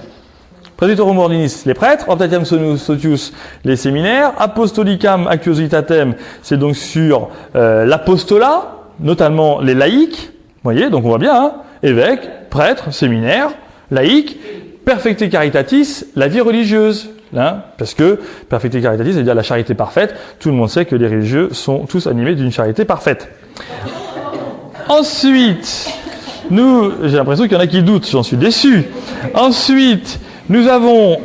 Praetitorum ordinis, les prêtres, Optatiam sotius, les séminaires, Apostolicam actuositatem, c'est donc sur l'apostolat, notamment les laïcs, vous voyez, donc on voit bien, hein, évêques, prêtres, séminaires, laïcs, Perfecte caritatis, la vie religieuse, hein, parce que Perfecte caritatis, c'est-à-dire la charité parfaite, tout le monde sait que les religieux sont tous animés d'une charité parfaite. Ensuite, j'ai l'impression qu'il y en a qui doutent, j'en suis déçu. Ensuite, nous avons,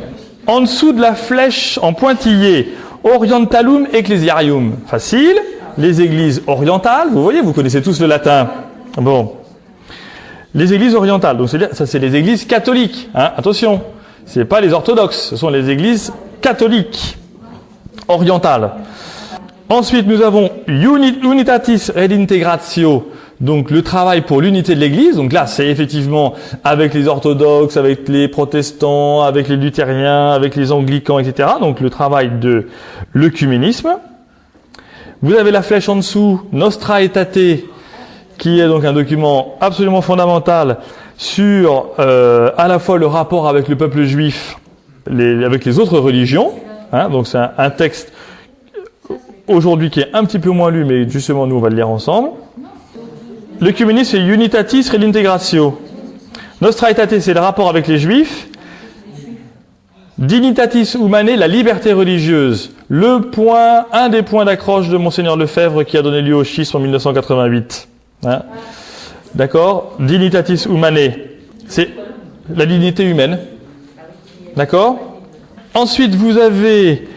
en dessous de la flèche en pointillé, Orientalum Ecclesiarium. Facile. Les églises orientales, vous voyez, vous connaissez tous le latin. Bon. Les églises orientales, donc ça c'est les églises catholiques, hein, attention. C'est pas les orthodoxes, ce sont les églises catholiques, orientales. Ensuite, nous avons Unitatis Redintegratio, donc le travail pour l'unité de l'Église. Donc là, c'est effectivement avec les orthodoxes, avec les protestants, avec les luthériens, avec les anglicans, etc. Donc le travail de l'œcuménisme. Vous avez la flèche en dessous, Nostra Aetate, qui est donc un document absolument fondamental sur à la fois le rapport avec le peuple juif, avec les autres religions. Hein, donc c'est un texte aujourd'hui qui est un petit peu moins lu, mais justement nous on va le lire ensemble. L'œcuménisme c'est Unitatis Redintegratio. Nostra Aetate c'est le rapport avec les juifs. Dignitatis Humanae, la liberté religieuse. Un des points d'accroche de Monseigneur Lefebvre qui a donné lieu au schisme en 1988. Hein, d'accord? Dignitatis Humanae, c'est la dignité humaine. D'accord? Ensuite, vous avez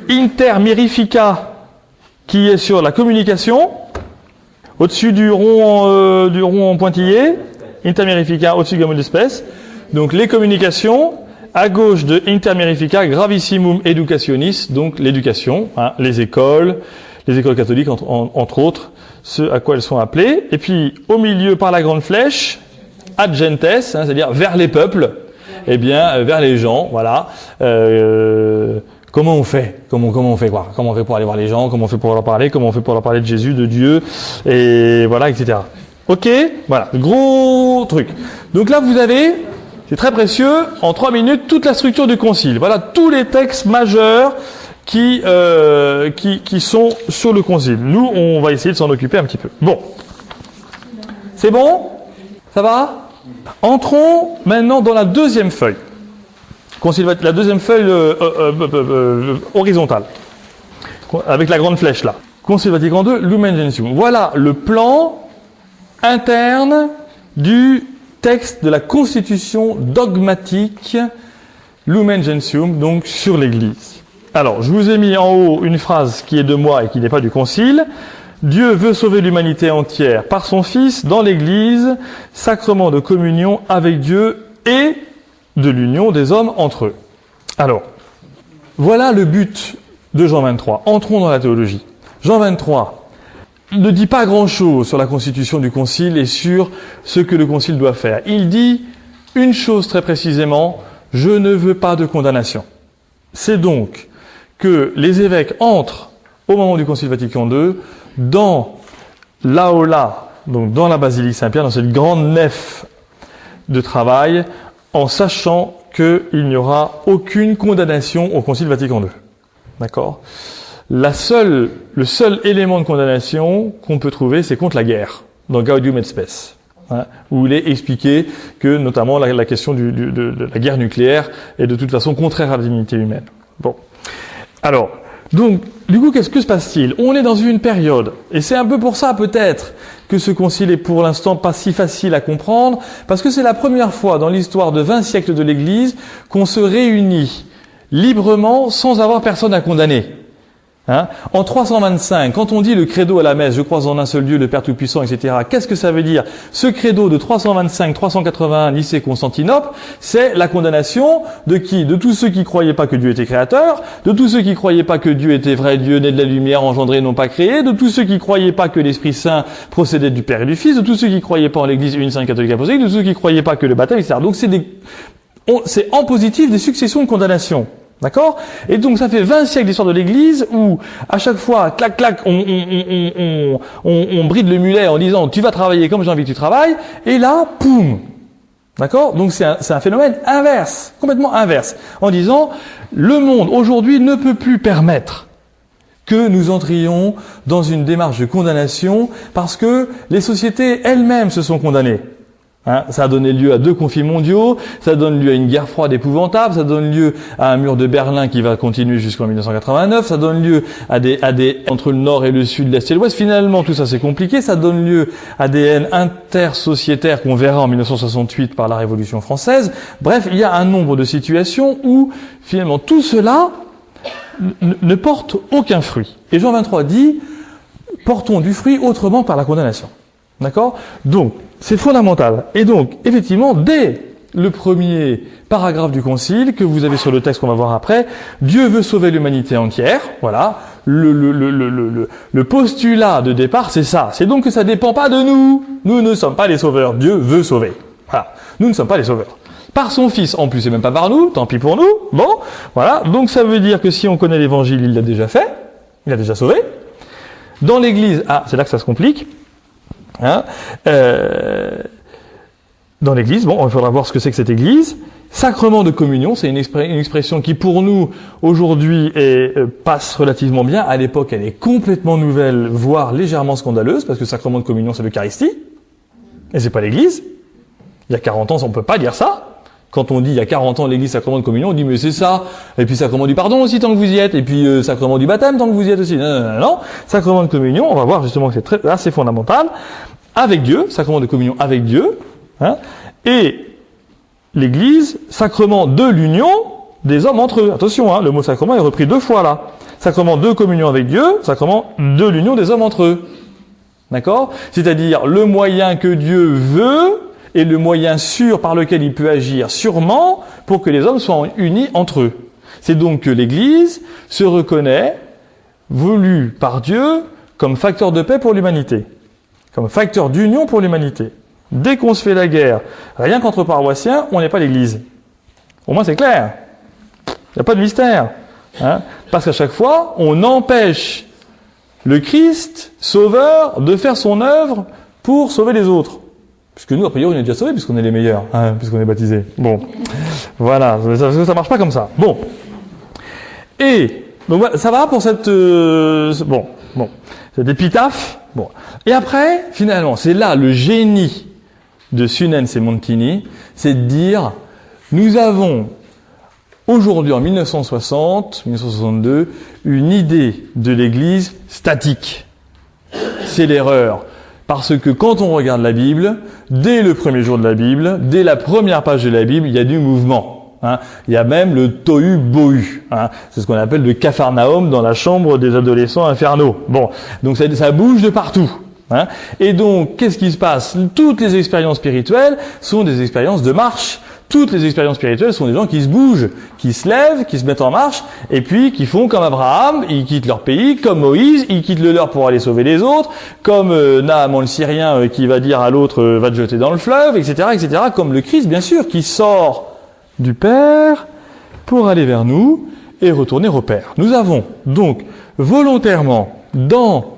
Inter Mirifica, qui est sur la communication, au-dessus du rond en pointillé. Inter Mirifica, au-dessus du gamme d'espèces. Donc, les communications. À gauche de Inter Mirifica, Gravissimum Educationis, donc l'éducation, hein, les écoles catholiques, entre autres, ce à quoi elles sont appelées. Et puis, au milieu, par la grande flèche, ad gentes, hein, c'est-à-dire vers les peuples, eh bien, vers les gens, voilà. Comment on fait? Comment on fait quoi? Comment on fait pour aller voir les gens? Comment on fait pour leur parler? Comment on fait pour leur parler de Jésus, de Dieu? Et voilà, etc. Ok? Voilà. Gros truc. Donc là, vous avez, c'est très précieux, en 3 minutes, toute la structure du concile. Voilà tous les textes majeurs qui sont sur le concile. Nous, on va essayer de s'en occuper un petit peu. Bon. C'est bon? Ça va? Entrons maintenant dans la deuxième feuille. La deuxième feuille horizontale. Avec la grande flèche là. Concile Vatican II, Lumen Gentium. Voilà le plan interne du texte de la constitution dogmatique Lumen Gentium, donc sur l'Église. Alors, je vous ai mis en haut une phrase qui est de moi et qui n'est pas du Concile. Dieu veut sauver l'humanité entière par son Fils dans l'Église, sacrement de communion avec Dieu et de l'union des hommes entre eux. Alors, voilà le but de Jean 23. Entrons dans la théologie. Jean 23 ne dit pas grand-chose sur la constitution du Concile et sur ce que le Concile doit faire. Il dit une chose très précisément, je ne veux pas de condamnation. C'est donc que les évêques entrent au moment du Concile Vatican II dans l'aula, donc dans la basilique Saint-Pierre, dans cette grande nef de travail, en sachant qu'il n'y aura aucune condamnation au Concile Vatican II. D'accord ? Le seul élément de condamnation qu'on peut trouver, c'est contre la guerre, dans Gaudium et Spes, hein, où il est expliqué que, notamment, la question de la guerre nucléaire est de toute façon contraire à la dignité humaine. Bon. Alors, donc, du coup, qu'est-ce que se passe-t-il? On est dans une période, et c'est un peu pour ça, peut-être, que ce concile est pour l'instant pas si facile à comprendre, parce que c'est la première fois dans l'histoire de 20 siècles de l'Église qu'on se réunit librement sans avoir personne à condamner. Hein? En 325, quand on dit le credo à la messe, je crois en un seul Dieu, le Père Tout-Puissant, etc., qu'est-ce que ça veut dire? Ce credo de 325-381, Nicée-Constantinople, c'est la condamnation de qui? De tous ceux qui croyaient pas que Dieu était créateur, de tous ceux qui croyaient pas que Dieu était vrai Dieu, né de la lumière, engendré, non pas créé, de tous ceux qui croyaient pas que l'Esprit Saint procédait du Père et du Fils, de tous ceux qui croyaient pas en l'Église une sainte catholique apostolique, de tous ceux qui croyaient pas que le baptême, etc. Donc c'est en positif des successions de condamnations. D'accord? Et donc ça fait 20 siècles d'histoire de l'Église où à chaque fois, clac clac, on bride le mulet en disant tu vas travailler comme j'ai envie que tu travailles, et là, poum. D'accord? Donc c'est un phénomène inverse, complètement inverse, en disant le monde aujourd'hui ne peut plus permettre que nous entrions dans une démarche de condamnation parce que les sociétés elles-mêmes se sont condamnées. Hein, ça a donné lieu à 2 conflits mondiaux, ça donne lieu à une guerre froide épouvantable, ça donne lieu à un mur de Berlin qui va continuer jusqu'en 1989, ça donne lieu à des entre le nord et le sud, l'est et l'ouest. Finalement, tout ça c'est compliqué, ça donne lieu à des haines intersociétaires qu'on verra en 1968 par la Révolution française. Bref, il y a un nombre de situations où finalement tout cela ne porte aucun fruit. Et Jean 23 dit, portons du fruit autrement par la condamnation. D'accord? Donc, c'est fondamental. Et donc, effectivement, dès le premier paragraphe du Concile, que vous avez sur le texte qu'on va voir après, Dieu veut sauver l'humanité entière. Voilà. Le postulat de départ, c'est ça. C'est donc que ça dépend pas de nous. Nous ne sommes pas les sauveurs. Dieu veut sauver. Voilà. Nous ne sommes pas les sauveurs. Par son Fils, en plus, et même pas par nous, tant pis pour nous. Bon, voilà. Donc ça veut dire que si on connaît l'Évangile, il l'a déjà fait. Il a déjà sauvé. Dans l'Église, c'est là que ça se complique. Hein, dans l'Église, bon, il faudra voir ce que c'est que cette Église. Sacrement de communion, c'est une expression qui pour nous aujourd'hui passe relativement bien. À l'époque, elle est complètement nouvelle, voire légèrement scandaleuse, parce que sacrement de communion, c'est l'Eucharistie, et c'est pas l'Église. Il y a 40 ans, on peut pas dire ça. Quand on dit il y a 40 ans l'Église sacrement de communion, on dit mais c'est ça. Et puis sacrement du pardon aussi tant que vous y êtes. Et puis sacrement du baptême tant que vous y êtes aussi. Non. Sacrement de communion, on va voir justement que c'est assez fondamental. Avec Dieu, sacrement de communion avec Dieu. Hein, et l'Église, sacrement de l'union des hommes entre eux. Attention, hein, le mot sacrement est repris 2 fois là. Sacrement de communion avec Dieu, sacrement de l'union des hommes entre eux. D'accord? C'est-à-dire le moyen que Dieu veut et le moyen sûr par lequel il peut agir sûrement pour que les hommes soient unis entre eux. C'est donc que l'Église se reconnaît, voulue par Dieu, comme facteur de paix pour l'humanité, comme facteur d'union pour l'humanité. Dès qu'on se fait la guerre, rien qu'entre paroissiens, on n'est pas l'Église. Au moins c'est clair. Il n'y a pas de mystère. Hein, parce qu'à chaque fois, on empêche le Christ, sauveur, de faire son œuvre pour sauver les autres. Puisque nous, a priori, on est déjà sauvés, puisqu'on est les meilleurs, hein, puisqu'on est baptisés. Bon, voilà, ça marche pas comme ça. Bon. Et, donc voilà, ça va pour cette... cette épitaphe. Bon. Et après, finalement, c'est là le génie de Sunens et Montini, c'est de dire, nous avons aujourd'hui, en 1960, 1962, une idée de l'Église statique. C'est l'erreur. Parce que quand on regarde la Bible, dès le premier jour de la Bible, dès la première page de la Bible, il y a du mouvement. Hein. Il y a même le tohu-bohu. Hein. C'est ce qu'on appelle le Capharnaüm dans la chambre des adolescents infernaux. Bon, donc ça bouge de partout. Hein. Et donc, qu'est-ce qui se passe? Toutes les expériences spirituelles sont des expériences de marche. Toutes les expériences spirituelles sont des gens qui se bougent, qui se lèvent, qui se mettent en marche, et puis qui font comme Abraham, ils quittent leur pays, comme Moïse, ils quittent le leur pour aller sauver les autres, comme Naaman le Syrien qui va dire à l'autre va te jeter dans le fleuve, etc., etc., comme le Christ, bien sûr, qui sort du Père pour aller vers nous et retourner au Père. Nous avons donc volontairement dans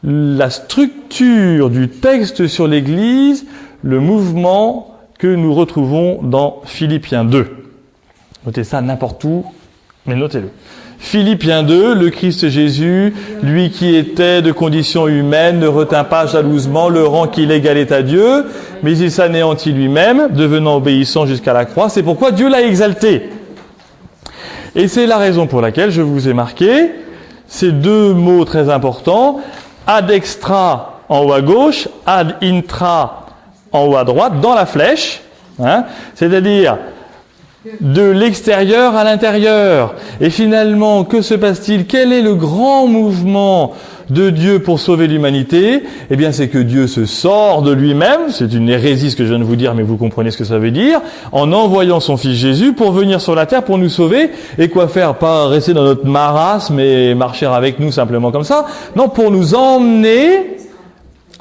la structure du texte sur l'Église le mouvement que nous retrouvons dans Philippiens 2. Notez ça n'importe où, mais notez-le. Philippiens 2, le Christ Jésus, lui qui était de condition humaine, ne retint pas jalousement le rang qu'il égalait à Dieu, mais il s'anéantit lui-même, devenant obéissant jusqu'à la croix. C'est pourquoi Dieu l'a exalté. Et c'est la raison pour laquelle je vous ai marqué ces 2 mots très importants, ad extra en haut à gauche, ad intra en haut à droite, dans la flèche, hein, c'est-à-dire de l'extérieur à l'intérieur. Et finalement, que se passe-t-il? Quel est le grand mouvement de Dieu pour sauver l'humanité? Eh bien, c'est que Dieu se sort de lui-même, c'est une hérésie ce que je viens de vous dire, mais vous comprenez ce que ça veut dire, en envoyant son Fils Jésus pour venir sur la terre pour nous sauver. Et quoi faire? Pas rester dans notre marasme et marcher avec nous simplement comme ça. Non, pour nous emmener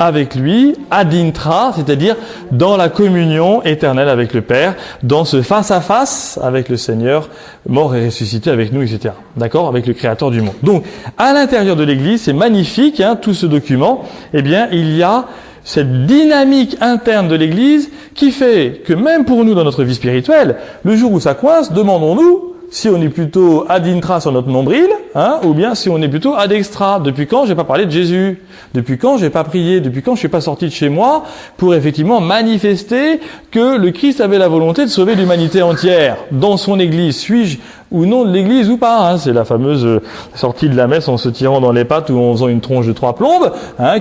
avec lui, ad intra, c'est-à-dire dans la communion éternelle avec le Père, dans ce face-à-face avec le Seigneur, mort et ressuscité avec nous, etc. D'accord? Avec le Créateur du monde. Donc, à l'intérieur de l'Église, c'est magnifique, tout ce document, eh bien, il y a cette dynamique interne de l'Église qui fait que même pour nous dans notre vie spirituelle, le jour où ça coince, demandons-nous si on est plutôt ad intra sur notre nombril, ou bien si on est plutôt ad extra. Depuis quand j'ai pas parlé de Jésus? Depuis quand j'ai pas prié? Depuis quand je suis pas sorti de chez moi pour effectivement manifester que le Christ avait la volonté de sauver l'humanité entière dans son Église? Suis-je ou non de l'Église ou pas? C'est la fameuse sortie de la messe en se tirant dans les pattes ou en faisant une tronche de 3 plombes,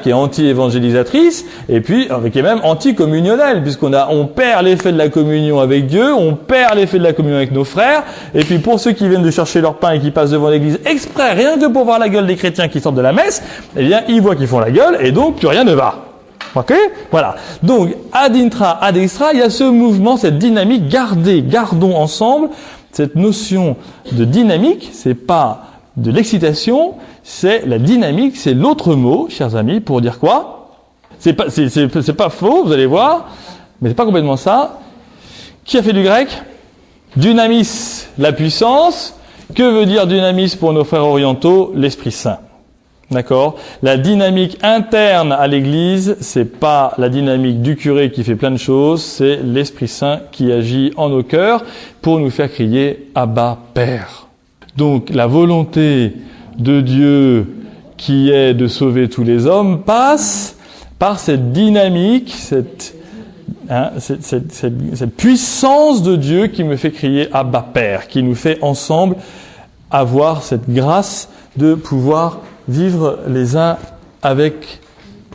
qui est anti-évangélisatrice et puis qui est même anti-communionnelle, on perd l'effet de la communion avec Dieu, on perd l'effet de la communion avec nos frères, et puis pour ceux qui viennent de chercher leur pain et qui passent devant l'Église exprès, rien que pour voir la gueule des chrétiens qui sortent de la messe, eh bien ils voient qu'ils font la gueule et donc plus rien ne va. Ok? Voilà. Donc, ad intra, ad extra, il y a ce mouvement, cette dynamique, gardons ensemble cette notion de dynamique, c'est pas de l'excitation, c'est la dynamique, c'est l'autre mot, chers amis, pour dire quoi? C'est pas faux, vous allez voir, mais c'est pas complètement ça. Qui a fait du grec? Dynamis, la puissance. Que veut dire dynamis pour nos frères orientaux? L'Esprit Saint. D'accord? La dynamique interne à l'Église, c'est pas la dynamique du curé qui fait plein de choses, c'est l'Esprit Saint qui agit en nos cœurs pour nous faire crier Abba Père. Donc la volonté de Dieu qui est de sauver tous les hommes passe par cette dynamique, cette puissance de Dieu qui me fait crier Abba Père, qui nous fait ensemble avoir cette grâce de pouvoir vivre les uns avec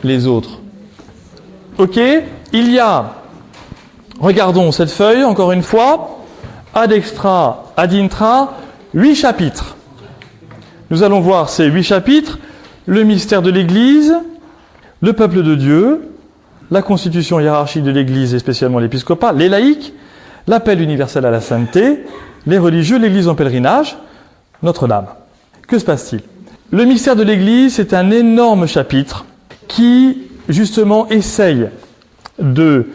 les autres. Ok? Il y a, regardons cette feuille encore une fois, ad extra, ad intra, 8 chapitres. Nous allons voir ces 8 chapitres, le mystère de l'Église, le peuple de Dieu, la constitution hiérarchique de l'Église et spécialement l'épiscopat, les laïcs, l'appel universel à la sainteté, les religieux, l'Église en pèlerinage, Notre-Dame. Que se passe-t-il? Le mystère de l'Église, c'est un énorme chapitre qui, justement, essaye de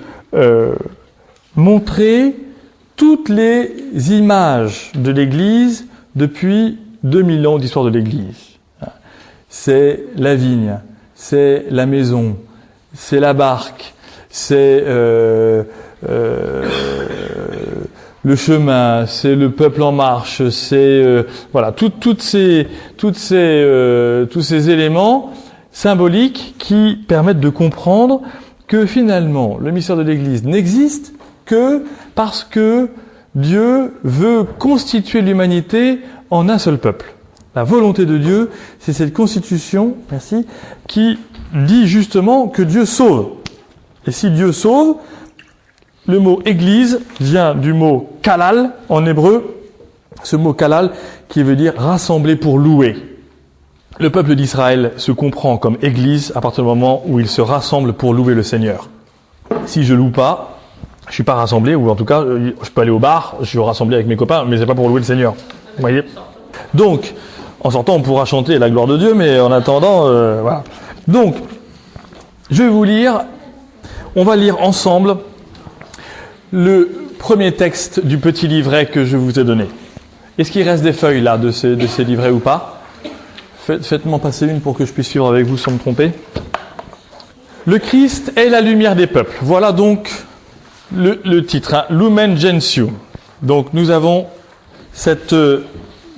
montrer toutes les images de l'Église depuis 2000 ans d'histoire de l'Église. C'est la vigne, c'est la maison, c'est la barque, c'est le chemin, c'est le peuple en marche, c'est voilà tous ces éléments symboliques qui permettent de comprendre que finalement le mystère de l'Église n'existe que parce que Dieu veut constituer l'humanité en un seul peuple. La volonté de Dieu, c'est cette constitution, merci, qui dit justement que Dieu sauve. Et si Dieu sauve, le mot église vient du mot kalal en hébreu, ce mot kalal qui veut dire rassembler pour louer. Le peuple d'Israël se comprend comme église à partir du moment où il se rassemble pour louer le Seigneur. Si je loue pas, je suis pas rassemblé, ou en tout cas, je peux aller au bar, je suis rassemblé avec mes copains, mais c'est pas pour louer le Seigneur. Vous voyez? Donc, en sortant, on pourra chanter la gloire de Dieu, mais en attendant, voilà. Donc, je vais vous lire, on va lire ensemble le premier texte du petit livret que je vous ai donné. Est-ce qu'il reste des feuilles là de ces livrets ou pas? Faites-moi passer une pour que je puisse suivre avec vous sans me tromper. Le Christ est la lumière des peuples. Voilà donc le titre, Lumen Gentium. Donc nous avons cette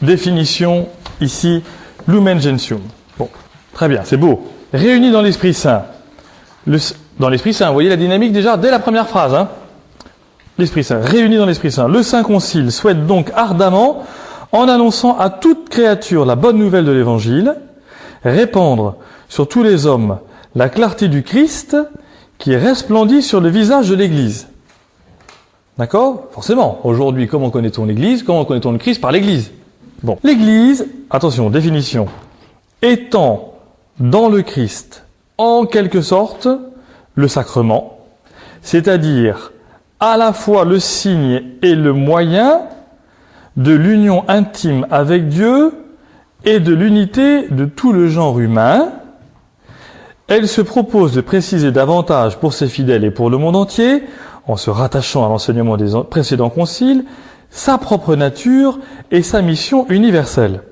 définition ici, Lumen Gentium. Bon, très bien, c'est beau. Réunis dans l'Esprit Saint. Dans l'Esprit Saint, vous voyez la dynamique déjà dès la première phrase, L'Esprit Saint, réunis dans l'Esprit Saint. Le Saint Concile souhaite donc ardemment, en annonçant à toute créature la bonne nouvelle de l'Évangile, répandre sur tous les hommes la clarté du Christ qui resplendit sur le visage de l'Église. D'accord? Forcément. Aujourd'hui, comment connaît-on l'Église? Comment connaît-on le Christ? Par l'Église. Bon. L'Église, attention, définition, étant dans le Christ, en quelque sorte, le sacrement, c'est-à-dire à la fois le signe et le moyen de l'union intime avec Dieu et de l'unité de tout le genre humain, Elle se propose de préciser davantage pour ses fidèles et pour le monde entier, en se rattachant à l'enseignement des précédents conciles, sa propre nature et sa mission universelle.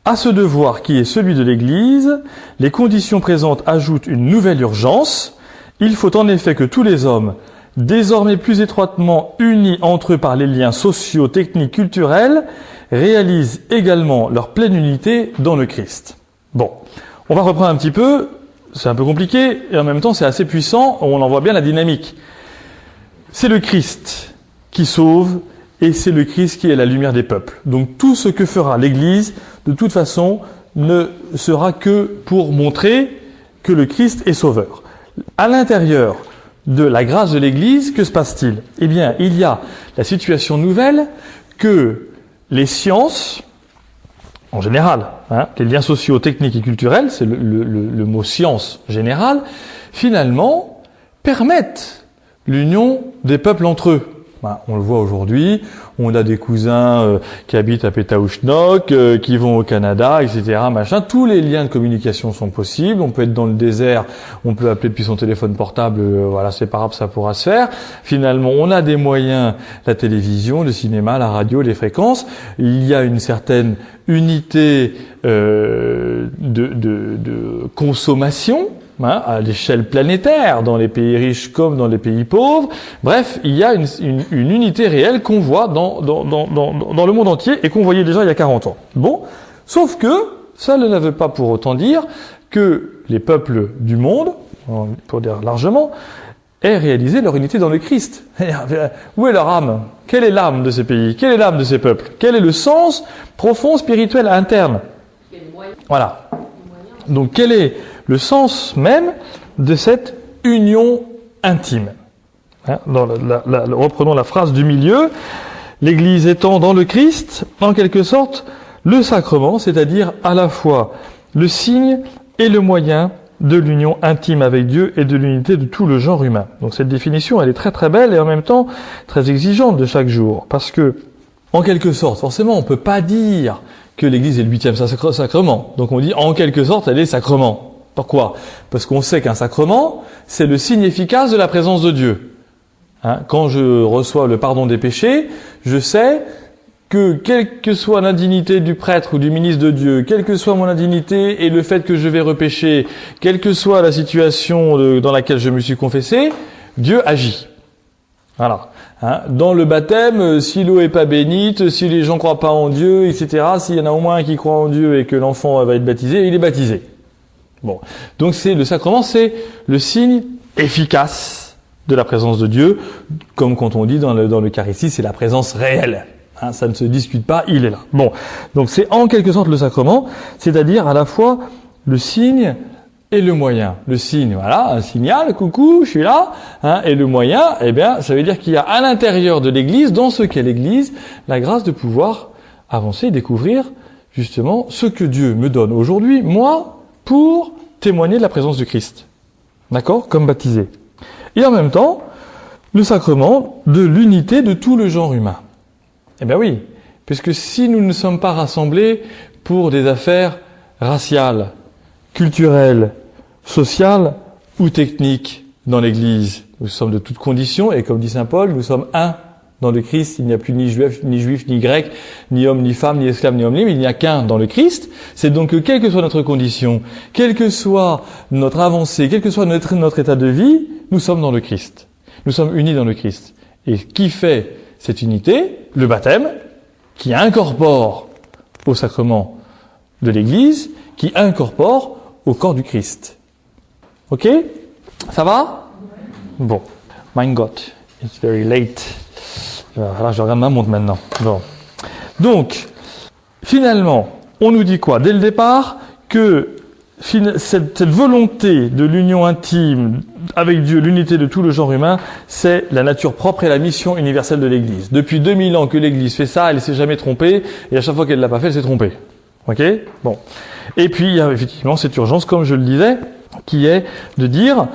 À ce devoir qui est celui de l'Église, les conditions présentes ajoutent une nouvelle urgence. Il faut en effet que tous les hommes, désormais plus étroitement unis entre eux par les liens sociaux, techniques, culturels, réalisent également leur pleine unité dans le Christ. Bon, on va reprendre un petit peu, c'est un peu compliqué, et en même temps c'est assez puissant, on en voit bien la dynamique. C'est le Christ qui sauve, et c'est le Christ qui est la lumière des peuples. Donc tout ce que fera l'Église, de toute façon, ne sera que pour montrer que le Christ est sauveur. À l'intérieur de la grâce de l'Église, que se passe-t-il? Eh bien, il y a la situation nouvelle que les sciences, en général, les liens sociaux, techniques et culturels, c'est le mot science général, finalement, permettent l'union des peuples entre eux. On le voit aujourd'hui, on a des cousins qui habitent à Pétaouchnok, qui vont au Canada, etc. Tous les liens de communication sont possibles. On peut être dans le désert, on peut appeler depuis son téléphone portable, c'est pas grave, ça pourra se faire. Finalement, on a des moyens, la télévision, le cinéma, la radio, les fréquences. Il y a une certaine unité de consommation, à l'échelle planétaire, dans les pays riches comme dans les pays pauvres. Bref, il y a une unité réelle qu'on voit dans le monde entier et qu'on voyait déjà il y a 40 ans. Bon, sauf que ça ne veut pas pour autant dire que les peuples du monde, pour dire largement, aient réalisé leur unité dans le Christ. Où est leur âme? Quelle est l'âme de ces pays? Quelle est l'âme de ces peuples? Quel est le sens profond, spirituel, interne? Voilà. Donc quel est le sens même de cette union intime? Reprenons la phrase du milieu. L'Église étant dans le Christ, en quelque sorte, le sacrement, c'est-à-dire à la fois le signe et le moyen de l'union intime avec Dieu et de l'unité de tout le genre humain. Donc cette définition, elle est très très belle et en même temps très exigeante de chaque jour. Parce que, en quelque sorte, forcément, on ne peut pas dire que l'Église est le 8e sacrement. Donc on dit, en quelque sorte, elle est sacrement. Pourquoi? Parce qu'on sait qu'un sacrement, c'est le signe efficace de la présence de Dieu. Quand je reçois le pardon des péchés, je sais que quelle que soit l'indignité du prêtre ou du ministre de Dieu, quelle que soit mon indignité et le fait que je vais repécher, quelle que soit la situation dans laquelle je me suis confessé, Dieu agit. Voilà. Dans le baptême, si l'eau est pas bénite, si les gens croient pas en Dieu, etc., s'il y en a au moins un qui croit en Dieu et que l'enfant va être baptisé, il est baptisé. Bon. Donc le sacrement, c'est le signe efficace de la présence de Dieu, comme quand on dit dans l'Eucharistie, c'est la présence réelle. Ça ne se discute pas, il est là. Bon. Donc c'est en quelque sorte le sacrement, c'est-à-dire à la fois le signe et le moyen. Le signe, voilà, un signal, coucou, je suis là, et le moyen, ça veut dire qu'il y a à l'intérieur de l'Église, dans ce qu'est l'Église, la grâce de pouvoir avancer et découvrir justement ce que Dieu me donne aujourd'hui, moi, pour témoigner de la présence du Christ. D'accord? Comme baptisé. Et en même temps, le sacrement de l'unité de tout le genre humain. Eh bien oui, puisque si nous ne sommes pas rassemblés pour des affaires raciales, culturelles, sociales ou techniques dans l'Église, nous sommes de toutes conditions, et comme dit saint Paul, nous sommes un dans le Christ, il n'y a plus ni juif, ni grec, ni homme, ni femme, ni esclave, ni homme libre, il n'y a qu'un dans le Christ. C'est donc que quelle que soit notre condition, quelle que soit notre avancée, quel que soit notre état de vie, nous sommes dans le Christ. Nous sommes unis dans le Christ. Et qui fait cette unité? Le baptême, qui incorpore au sacrement de l'Église, qui incorpore au corps du Christ. Ok? Ça va? Bon. My God, it's very late. Là, je regarde ma montre maintenant. Bon. Donc, finalement, on nous dit quoi? Dès le départ, que cette volonté de l'union intime avec Dieu, l'unité de tout le genre humain, c'est la nature propre et la mission universelle de l'Église. Depuis 2000 ans que l'Église fait ça, elle ne s'est jamais trompée, et à chaque fois qu'elle ne l'a pas fait, elle s'est trompée. Ok? Bon. Et puis, il y a effectivement cette urgence, comme je le disais, qui est de dire,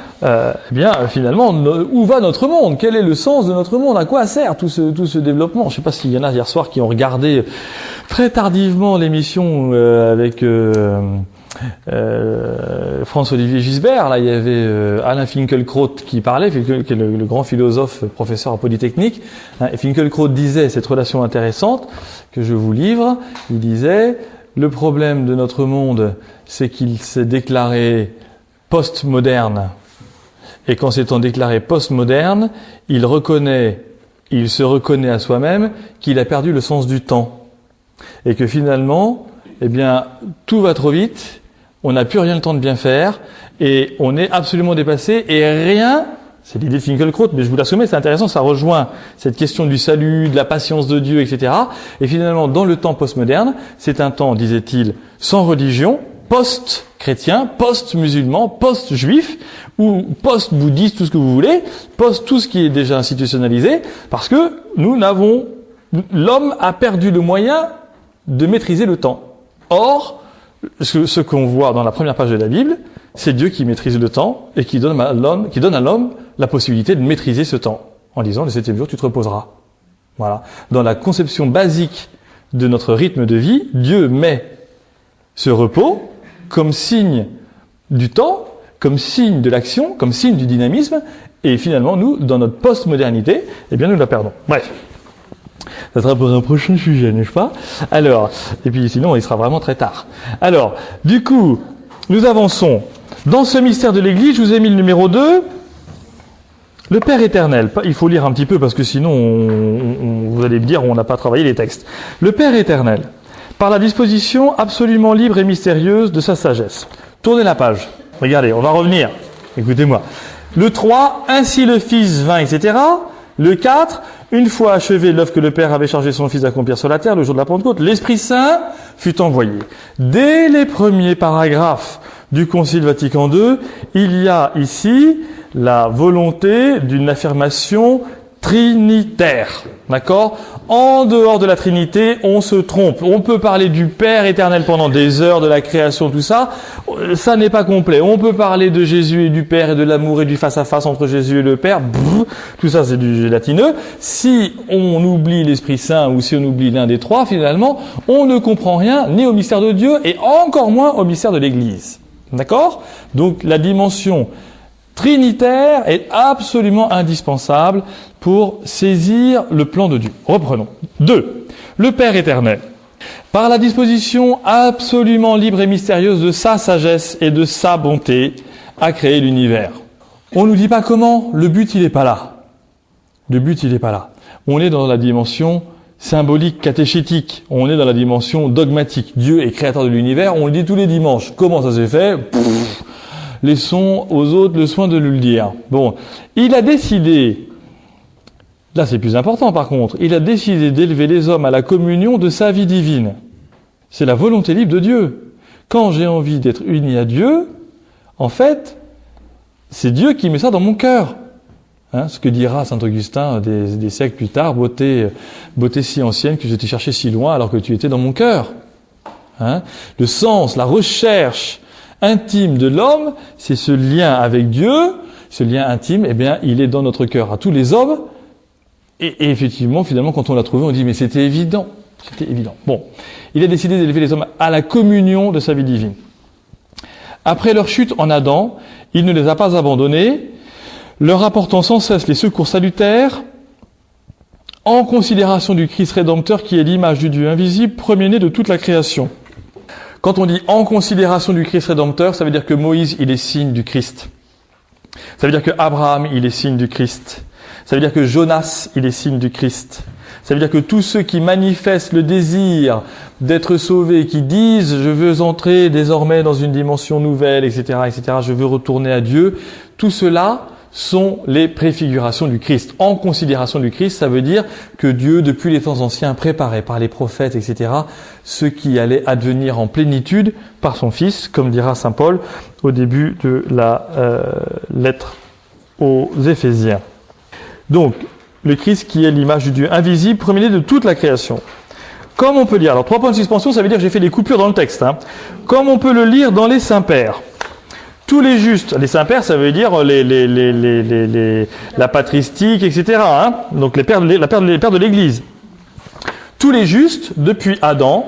finalement, où va notre monde? Quel est le sens de notre monde? À quoi sert tout ce développement? Je ne sais pas s'il y en a hier soir qui ont regardé très tardivement l'émission avec François-Olivier Gisbert, là il y avait Alain Finkielkraut qui parlait, qui est le grand philosophe, professeur à Polytechnique. Et Finkielkraut disait cette relation intéressante que je vous livre. Il disait le problème de notre monde, c'est qu'il s'est déclaré post-moderne. Et qu'en s'étant déclaré post-moderne, il se reconnaît à soi-même qu'il a perdu le sens du temps. Et que finalement, eh bien, tout va trop vite, on n'a plus rien le temps de bien faire, et on est absolument dépassé, et rien, c'est l'idée de Finkielkraut, mais je vous la soumets, c'est intéressant, ça rejoint cette question du salut, de la patience de Dieu, etc. Et finalement, dans le temps postmoderne, c'est un temps, disait-il, sans religion, post-chrétien, post-musulman, post-juif, ou post-bouddhiste, tout ce que vous voulez, tout ce qui est déjà institutionnalisé, parce que l'homme a perdu le moyen de maîtriser le temps. Or, ce qu'on voit dans la première page de la Bible, c'est Dieu qui maîtrise le temps et qui donne à l'homme la possibilité de maîtriser ce temps, en disant le 7e jour tu te reposeras. Voilà. Dans la conception basique de notre rythme de vie, Dieu met ce repos comme signe du temps, comme signe de l'action, comme signe du dynamisme, et finalement, nous, dans notre post-modernité, eh bien, nous la perdons. Bref. Ça sera pour un prochain sujet, n'est-ce pas? Alors, et puis sinon, il sera vraiment très tard. Alors, du coup, nous avançons. Dans ce mystère de l'Église, je vous ai mis le numéro 2, le Père éternel. Il faut lire un petit peu parce que sinon, vous allez me dire, on n'a pas travaillé les textes. Le Père éternel, par la disposition absolument libre et mystérieuse de sa sagesse. Tournez la page. Regardez, on va revenir. Écoutez-moi. Le 3, ainsi le Fils vint, etc. Le 4, une fois achevé l'œuvre que le Père avait chargé son Fils d'accomplir sur la terre, le jour de la Pentecôte, l'Esprit Saint fut envoyé. Dès les premiers paragraphes du Concile Vatican II, il y a ici la volonté d'une affirmation trinitaire. D'accord ? En dehors de la Trinité, on se trompe. On peut parler du Père éternel pendant des heures, de la création, tout ça. Ça n'est pas complet. On peut parler de Jésus et du Père et de l'amour et du face-à-face entre Jésus et le Père. Tout ça, c'est du gélatineux. Si on oublie l'Esprit Saint ou si on oublie l'un des trois, finalement, on ne comprend rien ni au mystère de Dieu et encore moins au mystère de l'Église. D'accord ? Donc, la dimension trinitaire est absolument indispensable pour saisir le plan de Dieu. Reprenons. 2. Le Père éternel, par la disposition absolument libre et mystérieuse de sa sagesse et de sa bonté, a créé l'univers. On ne nous dit pas comment, le but il n'est pas là. Le but il n'est pas là. On est dans la dimension symbolique, catéchétique. On est dans la dimension dogmatique. Dieu est créateur de l'univers, on le dit tous les dimanches. Comment ça s'est fait ? Laissons aux autres le soin de nous le dire. Bon, il a décidé, là c'est plus important par contre, il a décidé d'élever les hommes à la communion de sa vie divine. C'est la volonté libre de Dieu. Quand j'ai envie d'être uni à Dieu, en fait, c'est Dieu qui met ça dans mon cœur. Ce que dira saint Augustin des siècles plus tard, beauté si ancienne que je t'ai cherché si loin alors que tu étais dans mon cœur. Le sens, la recherche intime de l'homme, c'est ce lien avec Dieu, ce lien intime, eh bien, il est dans notre cœur à tous les hommes, et effectivement, finalement, quand on l'a trouvé, on dit, mais c'était évident. Bon. Il a décidé d'élever les hommes à la communion de sa vie divine. Après leur chute en Adam, il ne les a pas abandonnés, leur apportant sans cesse les secours salutaires, en considération du Christ rédempteur qui est l'image du Dieu invisible, premier-né de toute la création. Quand on dit en considération du Christ rédempteur, ça veut dire que Moïse, il est signe du Christ. Ça veut dire que Abraham, il est signe du Christ. Ça veut dire que Jonas, il est signe du Christ. Ça veut dire que tous ceux qui manifestent le désir d'être sauvés, qui disent « je veux entrer désormais dans une dimension nouvelle, etc., je veux retourner à Dieu », tout cela sont les préfigurations du Christ. En considération du Christ, ça veut dire que Dieu, depuis les temps anciens, préparait par les prophètes, etc., ce qui allait advenir en plénitude par son Fils, comme dira saint Paul au début de la lettre aux Éphésiens. Donc, le Christ qui est l'image du Dieu invisible, premier-né de toute la création. Comme on peut lire, alors 3 points de suspension, ça veut dire que j'ai fait des coupures dans le texte. Comme on peut le lire dans les Saints-Pères. Tous les justes, les saints-pères, ça veut dire la patristique, etc. Donc les pères de l'Église. Tous les justes, depuis Adam,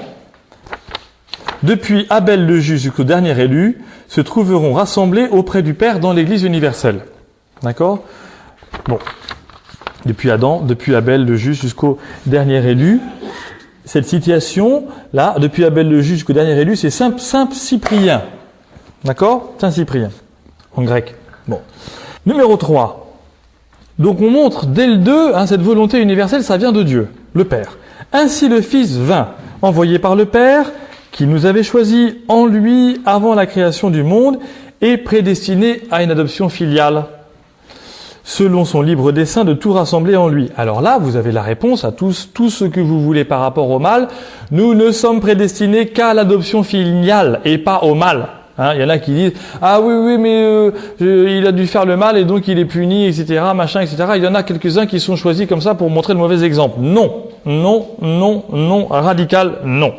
depuis Abel le juge jusqu'au dernier élu, se trouveront rassemblés auprès du Père dans l'Église universelle. D'accord ? Bon. Depuis Adam, depuis Abel le juge jusqu'au dernier élu. Cette citation, là, depuis Abel le juge jusqu'au dernier élu, c'est Saint Cyprien. D'accord ? Saint Cyprien, en grec. Bon. Numéro 3. Donc on montre dès le 2, cette volonté universelle, ça vient de Dieu, le Père. Ainsi le Fils vint, envoyé par le Père, qui nous avait choisis en lui avant la création du monde et prédestiné à une adoption filiale, selon son libre dessein de tout rassembler en lui. Alors là, vous avez la réponse à tout ce que vous voulez par rapport au mal. Nous ne sommes prédestinés qu'à l'adoption filiale et pas au mal. Il y en a qui disent « Ah oui, mais il a dû faire le mal et donc il est puni, etc., machin, etc. » Il y en a quelques-uns qui sont choisis comme ça pour montrer le mauvais exemple. Non, radical, non.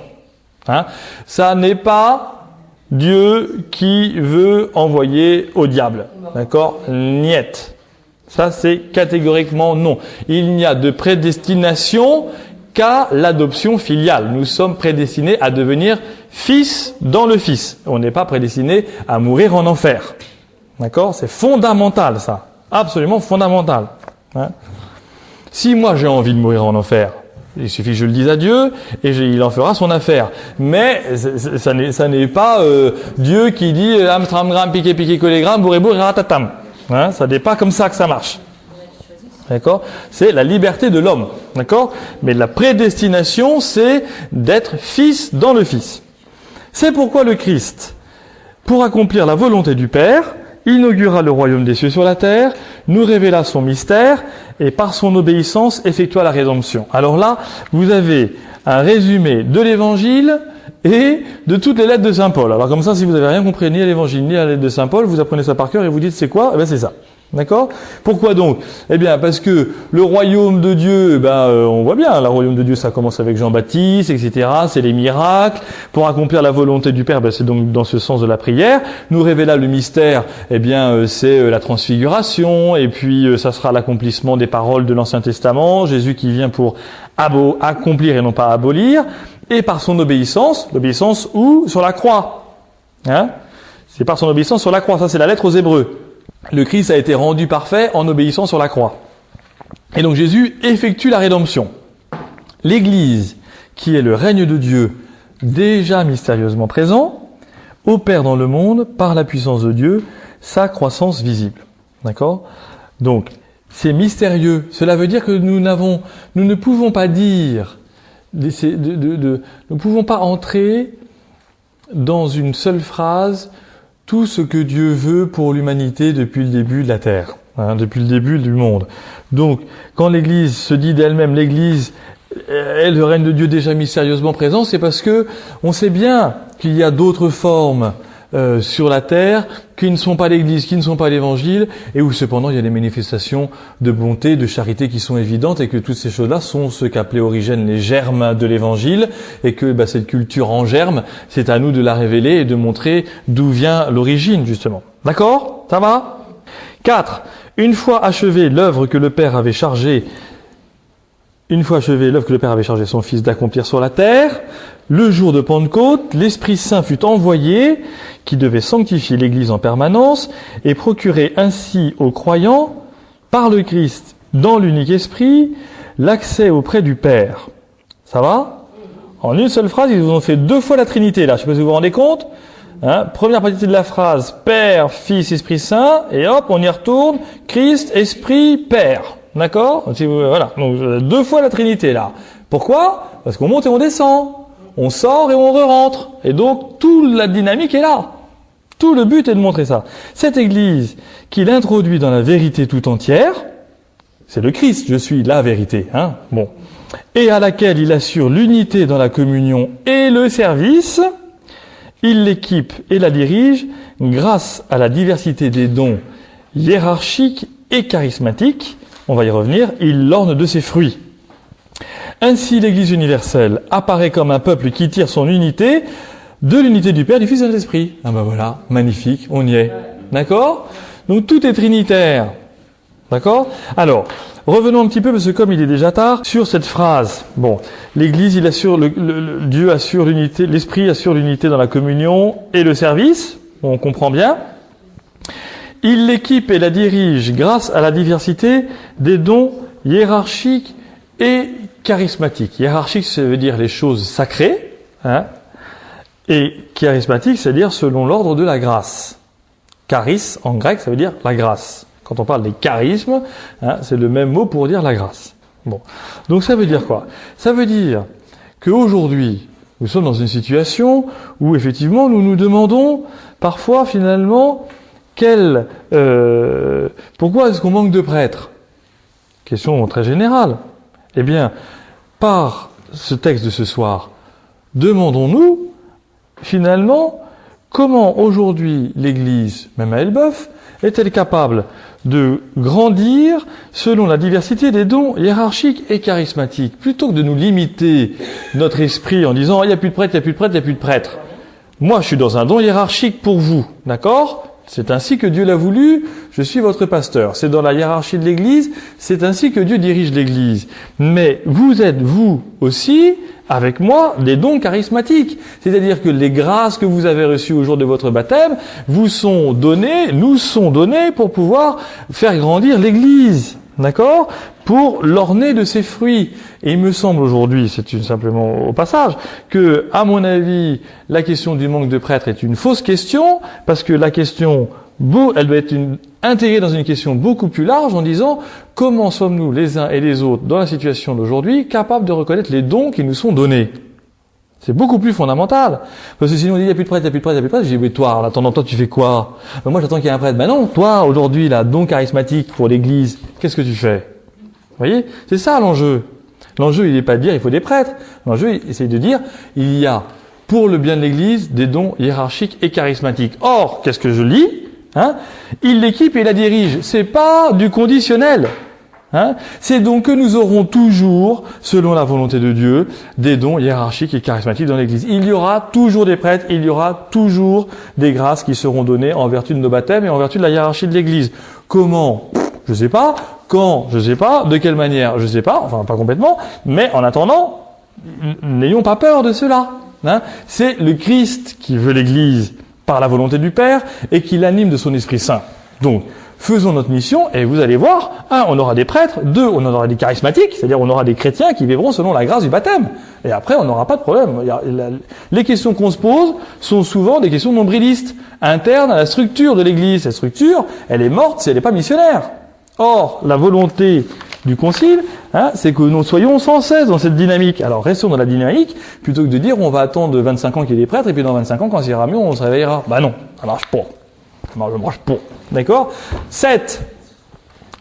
Ça n'est pas Dieu qui veut envoyer au diable. D'accord ? Niet. Ça, c'est catégoriquement non. Il n'y a de prédestination qu'à l'adoption filiale. Nous sommes prédestinés à devenir fils dans le Fils. On n'est pas prédestinés à mourir en enfer. D'accord ? C'est fondamental, ça. Absolument fondamental. Si moi j'ai envie de mourir en enfer, il suffit que je le dise à Dieu et il en fera son affaire. Mais ça n'est pas Dieu qui dit Amstram, gram, piqué, piqué, collé, gram, bourré, bourré, ratatam. Ça n'est pas comme ça que ça marche. D'accord ? C'est la liberté de l'homme. D'accord ? Mais la prédestination, c'est d'être fils dans le Fils. C'est pourquoi le Christ, pour accomplir la volonté du Père, inaugura le royaume des cieux sur la terre, nous révéla son mystère et par son obéissance effectua la rédemption. Alors là, vous avez un résumé de l'évangile et de toutes les lettres de Saint Paul. Alors comme ça, si vous n'avez rien compris ni à l'évangile ni à la lettre de Saint Paul, vous apprenez ça par cœur et vous dites c'est quoi ? C'est ça. D'accord ? Pourquoi donc ? Eh bien, parce que le royaume de Dieu, on voit bien, le royaume de Dieu, ça commence avec Jean-Baptiste, etc. C'est les miracles. Pour accomplir la volonté du Père, c'est donc dans ce sens de la prière. Nous révéla le mystère, c'est la transfiguration, et puis ça sera l'accomplissement des paroles de l'Ancien Testament, Jésus qui vient pour accomplir et non pas abolir, et par son obéissance, l'obéissance où ? Sur la croix. C'est par son obéissance sur la croix, ça c'est la lettre aux Hébreux. Le Christ a été rendu parfait en obéissant sur la croix. Et donc Jésus effectue la rédemption. L'Église, qui est le règne de Dieu déjà mystérieusement présent, opère dans le monde, par la puissance de Dieu, sa croissance visible. D'accord ? Donc, c'est mystérieux. Cela veut dire que nous ne pouvons pas dire, nous ne pouvons pas entrer dans une seule phrase tout ce que Dieu veut pour l'humanité depuis le début de la terre, depuis le début du monde. Donc, quand l'Église se dit d'elle-même, l'Église est le règne de Dieu déjà mystérieusement présent, c'est parce que on sait bien qu'il y a d'autres formes sur la terre qui ne sont pas l'Église, qui ne sont pas l'Évangile, et où cependant il y a des manifestations de bonté, de charité qui sont évidentes, et que toutes ces choses-là sont ce qu'appelait Origène les germes de l'Évangile, et que cette culture en germe, c'est à nous de la révéler et de montrer d'où vient l'origine, justement. D'accord ? Ça va ? 4. Une fois achevée l'œuvre que le Père avait chargé son Fils d'accomplir sur la terre, le jour de Pentecôte, l'Esprit Saint fut envoyé, qui devait sanctifier l'Église en permanence et procurer ainsi aux croyants, par le Christ, dans l'unique Esprit, l'accès auprès du Père. Ça va ? En une seule phrase, ils vous ont fait 2 fois la Trinité, là. Je ne sais pas si vous vous rendez compte. Première partie de la phrase, Père, Fils, Esprit Saint, et hop, on y retourne, Christ, Esprit, Père. D'accord ? Voilà. Donc, 2 fois la Trinité, là. Pourquoi ? Parce qu'on monte et on descend. On sort et on re-rentre. Et donc, toute la dynamique est là. Tout le but est de montrer ça. Cette Église qu'il introduit dans la vérité tout entière, c'est le Christ, je suis la vérité. Et à laquelle il assure l'unité dans la communion et le service, il l'équipe et la dirige grâce à la diversité des dons hiérarchiques et charismatiques. On va y revenir, il l'orne de ses fruits. Ainsi, l'Église universelle apparaît comme un peuple qui tire son unité de l'unité du Père, du Fils et de l'Esprit. Voilà, magnifique, on y est. D'accord ? Donc tout est trinitaire. D'accord ? Alors, revenons un petit peu, parce que comme il est déjà tard, sur cette phrase. Bon, l'Église, il assure Dieu assure l'unité, l'Esprit assure l'unité dans la communion et le service. Bon, on comprend bien. Il l'équipe et la dirige grâce à la diversité des dons hiérarchiques et charismatiques. Hiérarchique, ça veut dire les choses sacrées, hein, et charismatique, c'est-à-dire selon l'ordre de la grâce. Charis, en grec, ça veut dire la grâce. Quand on parle des charismes, hein, c'est le même mot pour dire la grâce. Bon. Donc ça veut dire quoi? Ça veut dire qu'aujourd'hui, nous sommes dans une situation où effectivement nous nous demandons parfois finalement pourquoi est-ce qu'on manque de prêtres? Question très générale. Eh bien, par ce texte de ce soir, demandons-nous finalement comment aujourd'hui l'Église, même à Elbeuf, est-elle capable de grandir selon la diversité des dons hiérarchiques et charismatiques, plutôt que de nous limiter notre esprit en disant « il n'y a plus de prêtre, il n'y a plus de prêtre, il n'y a plus de prêtre ». Moi, je suis dans un don hiérarchique pour vous, d'accord ? C'est ainsi que Dieu l'a voulu, je suis votre pasteur. C'est dans la hiérarchie de l'Église, c'est ainsi que Dieu dirige l'Église. Mais vous êtes, vous aussi, avec moi, des dons charismatiques. C'est-à-dire que les grâces que vous avez reçues au jour de votre baptême nous sont données pour pouvoir faire grandir l'Église. D'accord ? Pour l'orner de ses fruits. Et il me semble aujourd'hui, simplement au passage, que, à mon avis, la question du manque de prêtres est une fausse question, parce que la question, elle doit être intégrée dans une question beaucoup plus large en disant comment sommes-nous les uns et les autres dans la situation d'aujourd'hui capables de reconnaître les dons qui nous sont donnés. C'est beaucoup plus fondamental. Parce que sinon on dit il n'y a plus de prêtre, il n'y a plus de prêtre, il n'y a plus de prêtre. Je dis mais toi, en attendant toi tu fais quoi? Moi j'attends qu'il y ait un prêtre. Ben non, toi aujourd'hui là, don charismatique pour l'Église, qu'est-ce que tu fais? Vous voyez? C'est ça l'enjeu. L'enjeu il n'est pas de dire il faut des prêtres. L'enjeu c'est de dire il y a pour le bien de l'Église des dons hiérarchiques et charismatiques. Or, qu'est-ce que je lis? Il l'équipe et la dirige. C'est pas du conditionnel. C'est donc que nous aurons toujours, selon la volonté de Dieu, des dons hiérarchiques et charismatiques dans l'Église. Il y aura toujours des prêtres, il y aura toujours des grâces qui seront données en vertu de nos baptêmes et en vertu de la hiérarchie de l'Église. Comment? Je sais pas. Quand? Je sais pas. De quelle manière? Je sais pas. Enfin, pas complètement. Mais en attendant, n'ayons pas peur de cela. C'est le Christ qui veut l'Église par la volonté du Père et qui l'anime de son Esprit Saint. Donc, faisons notre mission et vous allez voir, 1, on aura des prêtres, 2, on aura des charismatiques, c'est-à-dire on aura des chrétiens qui vivront selon la grâce du baptême. Et après, on n'aura pas de problème. Les questions qu'on se pose sont souvent des questions nombrilistes, internes à la structure de l'Église. Cette structure, elle est morte si elle n'est pas missionnaire. Or, la volonté du Concile, c'est que nous soyons sans cesse dans cette dynamique. Alors, restons dans la dynamique, plutôt que de dire on va attendre 25 ans qu'il y ait des prêtres, et puis dans 25 ans, quand ça ira mieux, on se réveillera. Bah non, ça marche pas. Je marche pas. D'accord? 7.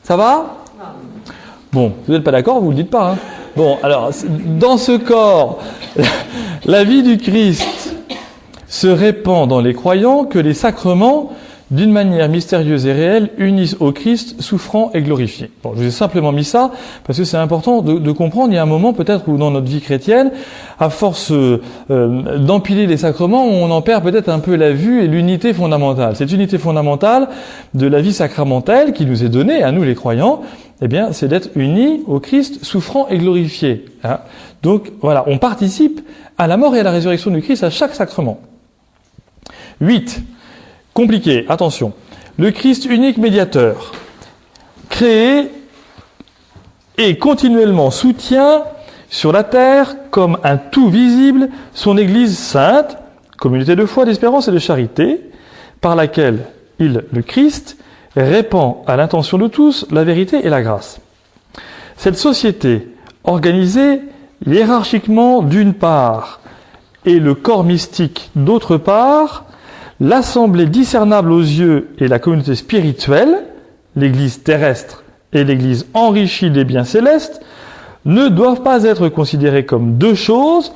Ça va? Bon, vous n'êtes pas d'accord, vous le dites pas. Bon, alors, dans ce corps, la vie du Christ se répand dans les croyants que les sacrements, d'une manière mystérieuse et réelle, unissent au Christ souffrant et glorifié. Bon, je vous ai simplement mis ça parce que c'est important de comprendre. Il y a un moment peut-être où dans notre vie chrétienne, à force d'empiler les sacrements, on en perd peut-être un peu la vue et l'unité fondamentale. Cette unité fondamentale de la vie sacramentelle qui nous est donnée, à nous les croyants, eh bien, c'est d'être unis au Christ souffrant et glorifié. Donc voilà, on participe à la mort et à la résurrection du Christ à chaque sacrement. 8. Compliqué, attention. Le Christ unique médiateur, créé et continuellement soutient sur la terre comme un tout visible son Église sainte, communauté de foi, d'espérance et de charité, par laquelle il, le Christ, répand à l'intention de tous la vérité et la grâce. Cette société, organisée hiérarchiquement d'une part et le corps mystique d'autre part, l'assemblée discernable aux yeux et la communauté spirituelle, l'Église terrestre et l'Église enrichie des biens célestes, ne doivent pas être considérées comme deux choses,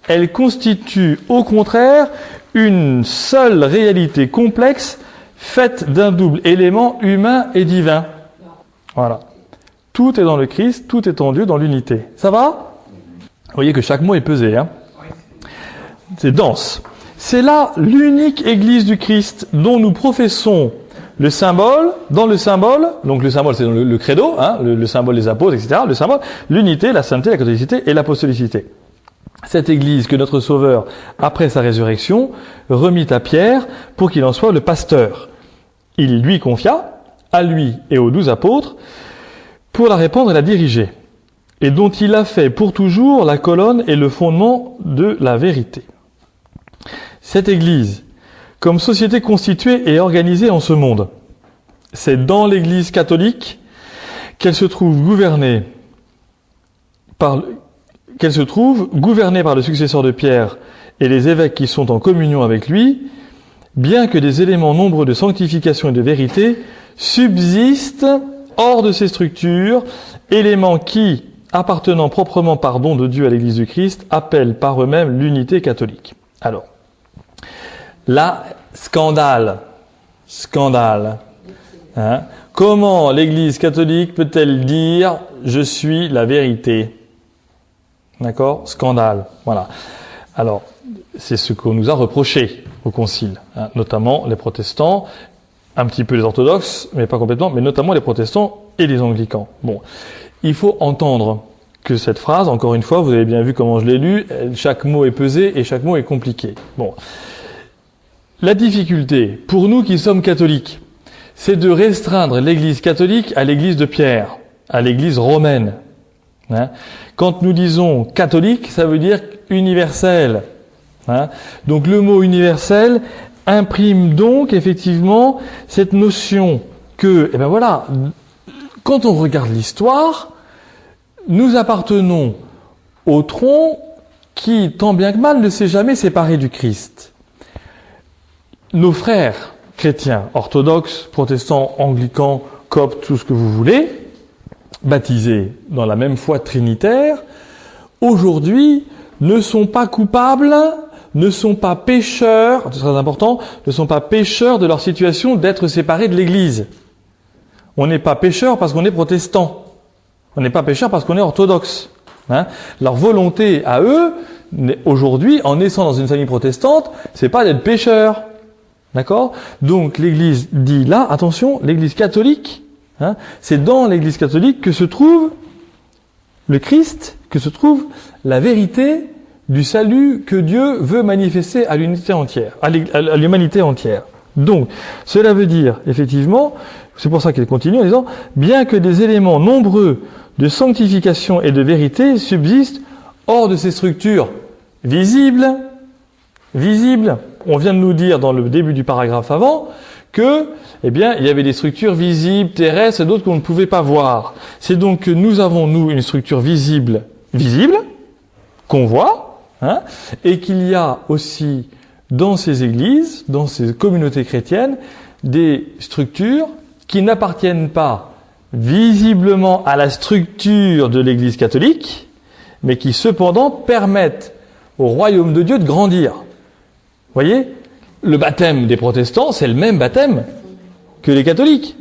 elles constituent au contraire une seule réalité complexe faite d'un double élément humain et divin. Voilà. Tout est dans le Christ, tout est en Dieu, dans l'unité. Ça va? Vous voyez que chaque mot est pesé. C'est dense. C'est là l'unique Église du Christ dont nous professons le symbole, dans le symbole, donc le symbole c'est le credo, hein, le symbole des apôtres, etc. Le symbole, l'unité, la sainteté, la catholicité et l'apostolicité. Cette Église que notre Sauveur, après sa résurrection, remit à Pierre pour qu'il en soit le pasteur. Il lui confia, à lui et aux 12 apôtres, pour la répandre et la diriger, et dont il a fait pour toujours la colonne et le fondement de la vérité. Cette Église, comme société constituée et organisée en ce monde, c'est dans l'Église catholique qu'elle se trouve gouvernée par le successeur de Pierre et les évêques qui sont en communion avec lui, bien que des éléments nombreux de sanctification et de vérité subsistent hors de ces structures, éléments qui, appartenant proprement par don de Dieu à l'Église du Christ, appellent par eux-mêmes l'unité catholique. Alors, là, scandale. Hein? Comment l'Église catholique peut-elle dire « je suis la vérité » ? D'accord ? Scandale. Voilà. Alors, c'est ce qu'on nous a reproché au Concile, hein, notamment les protestants, un petit peu les orthodoxes, mais pas complètement, mais notamment les protestants et les anglicans. Bon, il faut entendre que cette phrase, encore une fois, vous avez bien vu comment je l'ai lu, chaque mot est pesé et chaque mot est compliqué. Bon, la difficulté, pour nous qui sommes catholiques, c'est de restreindre l'Église catholique à l'Église de Pierre, à l'Église romaine. Hein. Quand nous disons catholique, ça veut dire universel. Hein. Donc le mot universel imprime donc effectivement cette notion que, quand on regarde l'histoire, nous appartenons au tronc qui, tant bien que mal, ne s'est jamais séparé du Christ. Nos frères chrétiens, orthodoxes, protestants, anglicans, coptes, tout ce que vous voulez, baptisés dans la même foi trinitaire, aujourd'hui ne sont pas coupables, ne sont pas pécheurs, c'est très important, ne sont pas pécheurs de leur situation d'être séparés de l'Église. On n'est pas pécheurs parce qu'on est protestant. On n'est pas pécheurs parce qu'on est orthodoxe. Hein. Leur volonté à eux, aujourd'hui, en naissant dans une famille protestante, c'est pas d'être pécheurs. D'accord ? Donc l'Église dit là, attention, l'Église catholique, hein, c'est dans l'Église catholique que se trouve le Christ, que se trouve la vérité du salut que Dieu veut manifester à l'unité entière, à l'humanité entière. Donc, cela veut dire, effectivement, c'est pour ça qu'il continue en disant, bien que des éléments nombreux de sanctification et de vérité subsistent hors de ces structures visibles, on vient de nous dire dans le début du paragraphe avant, que, il y avait des structures visibles, terrestres, et d'autres qu'on ne pouvait pas voir. C'est donc que nous avons, nous, une structure visible, qu'on voit, hein, et qu'il y a aussi, dans ces églises, dans ces communautés chrétiennes, des structures qui n'appartiennent pas visiblement à la structure de l'Église catholique, mais qui cependant permettent au royaume de Dieu de grandir. Vous voyez ? Le baptême des protestants, c'est le même baptême que les catholiques.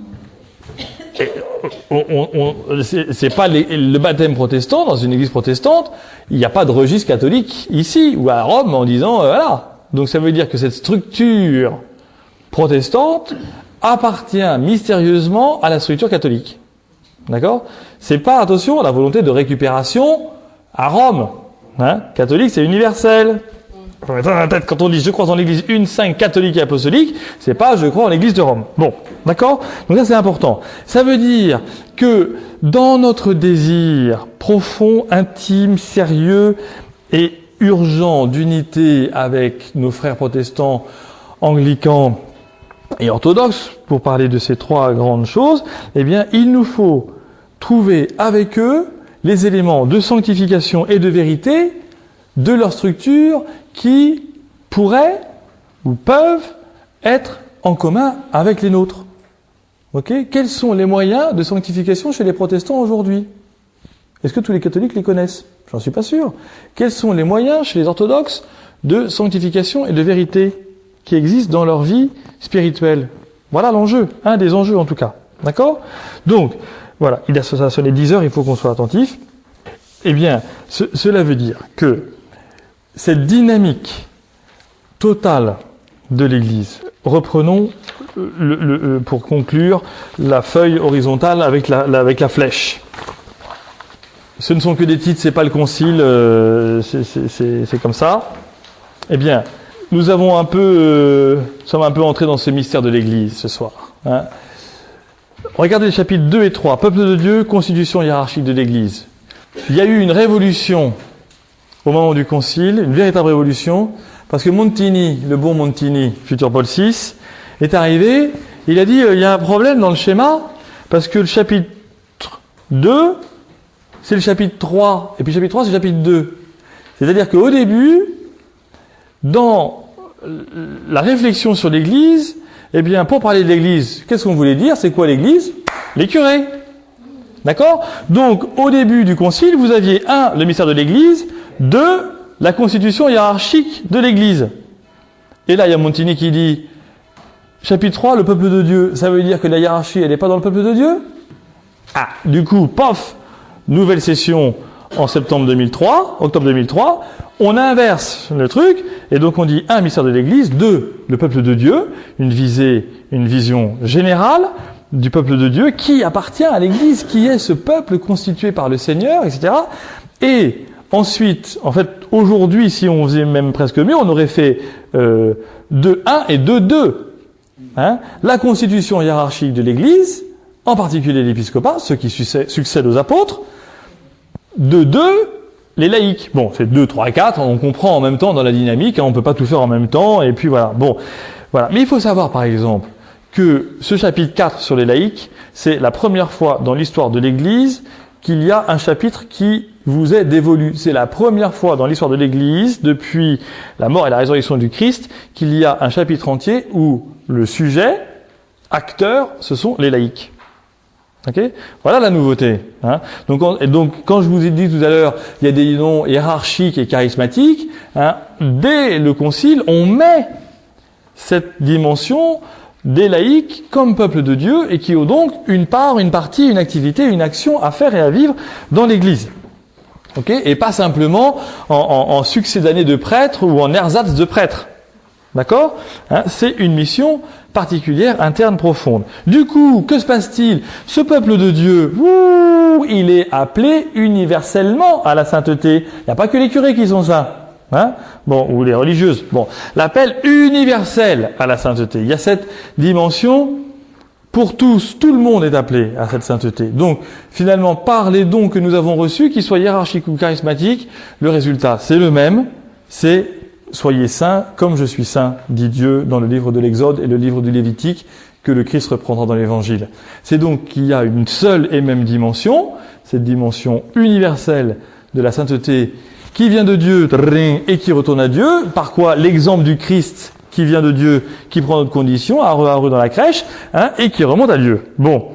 C'est pas le baptême protestant dans une église protestante, il n'y a pas de registre catholique ici ou à Rome en disant voilà. Donc ça veut dire que cette structure protestante appartient mystérieusement à la structure catholique. D'accord ? C'est pas, attention, la volonté de récupération à Rome. Hein ? Catholique, c'est universel. Quand on dit je crois en l'Église une, sainte, catholique et apostolique, c'est pas je crois en l'Église de Rome. Bon, d'accord ? Donc ça c'est important. Ça veut dire que dans notre désir profond, intime, sérieux et urgent d'unité avec nos frères protestants, anglicans et orthodoxes, pour parler de ces trois grandes choses, il nous faut trouver avec eux les éléments de sanctification et de vérité de leur structure qui pourraient ou peuvent être en commun avec les nôtres. Ok ? Quels sont les moyens de sanctification chez les protestants aujourd'hui ? Est-ce que tous les catholiques les connaissent ? J'en suis pas sûr. Quels sont les moyens chez les orthodoxes de sanctification et de vérité qui existent dans leur vie spirituelle ? Voilà l'enjeu, un des enjeux en tout cas. D'accord ? Donc, voilà, ça a sonné 10 heures, il faut qu'on soit attentif. Cela veut dire que cette dynamique totale de l'Église, reprenons pour conclure la feuille horizontale avec la flèche. Ce ne sont que des titres, c'est pas le concile, c'est comme ça. Eh bien, nous sommes un peu entrés dans ce mystère de l'Église ce soir. Hein. Regardez les chapitres 2 et 3. Peuple de Dieu, constitution hiérarchique de l'Église. Il y a eu une révolution au moment du concile, une véritable révolution, parce que Montini, le bon Montini, futur Paul VI, est arrivé. Il a dit, il y a un problème dans le schéma, parce que le chapitre 2, c'est le chapitre 3, et puis le chapitre 3, c'est le chapitre 2. C'est-à-dire qu'au début, dans la réflexion sur l'Église, eh bien, pour parler de l'Église, qu'est-ce qu'on voulait dire? C'est quoi l'Église? Les curés. D'accord? Donc, au début du concile, vous aviez 1, le mystère de l'Église, 2, la constitution hiérarchique de l'Église. Et là, il y a Montini qui dit, chapitre 3, le peuple de Dieu, ça veut dire que la hiérarchie, elle n'est pas dans le peuple de Dieu? Ah, du coup, pof, nouvelle session en octobre 2003, on inverse le truc, et donc on dit 1, mystère de l'Église, 2, le peuple de Dieu, une vision générale du peuple de Dieu qui appartient à l'Église, qui est ce peuple constitué par le Seigneur, etc. Et ensuite, en fait, aujourd'hui, si on faisait même presque mieux, on aurait fait 2-1 et 2-2. Hein, la constitution hiérarchique de l'Église, en particulier l'épiscopat, ceux qui succèdent aux apôtres, 2-2, les laïcs. Bon, c'est 2, 3, 4, on comprend en même temps dans la dynamique, hein, on ne peut pas tout faire en même temps, et puis voilà. Bon, voilà. Mais il faut savoir, par exemple, que ce chapitre 4 sur les laïcs, c'est la première fois dans l'histoire de l'Église qu'il y a un chapitre qui vous est dévolu. C'est la première fois dans l'histoire de l'Église, depuis la mort et la résurrection du Christ, qu'il y a un chapitre entier où le sujet, acteur, ce sont les laïcs. Okay, voilà la nouveauté. Hein. Donc, quand je vous ai dit tout à l'heure, il y a des noms hiérarchiques et charismatiques, hein, dès le concile, on met cette dimension des laïcs comme peuple de Dieu et qui ont donc une part, une partie, une activité, une action à faire et à vivre dans l'Église. Okay, et pas simplement en succédané de prêtres ou en ersatz de prêtres. D'accord, hein, c'est une mission particulière, interne, profonde. Du coup, que se passe-t-il? Ce peuple de Dieu, il est appelé universellement à la sainteté. Il n'y a pas que les curés qui sont saints, hein, bon, ou les religieuses. Bon, l'appel universel à la sainteté. Il y a cette dimension pour tous. Tout le monde est appelé à cette sainteté. Donc, finalement, par les dons que nous avons reçus, qu'ils soient hiérarchiques ou charismatiques, le résultat, c'est le même. C'est soyez saints comme je suis saint, dit Dieu dans le livre de l'Exode et le livre du Lévitique que le Christ reprendra dans l'Évangile. C'est donc qu'il y a une seule et même dimension, cette dimension universelle de la sainteté qui vient de Dieu et qui retourne à Dieu, par quoi l'exemple du Christ qui vient de Dieu, qui prend notre condition, heureux dans la crèche, hein, et qui remonte à Dieu. Bon,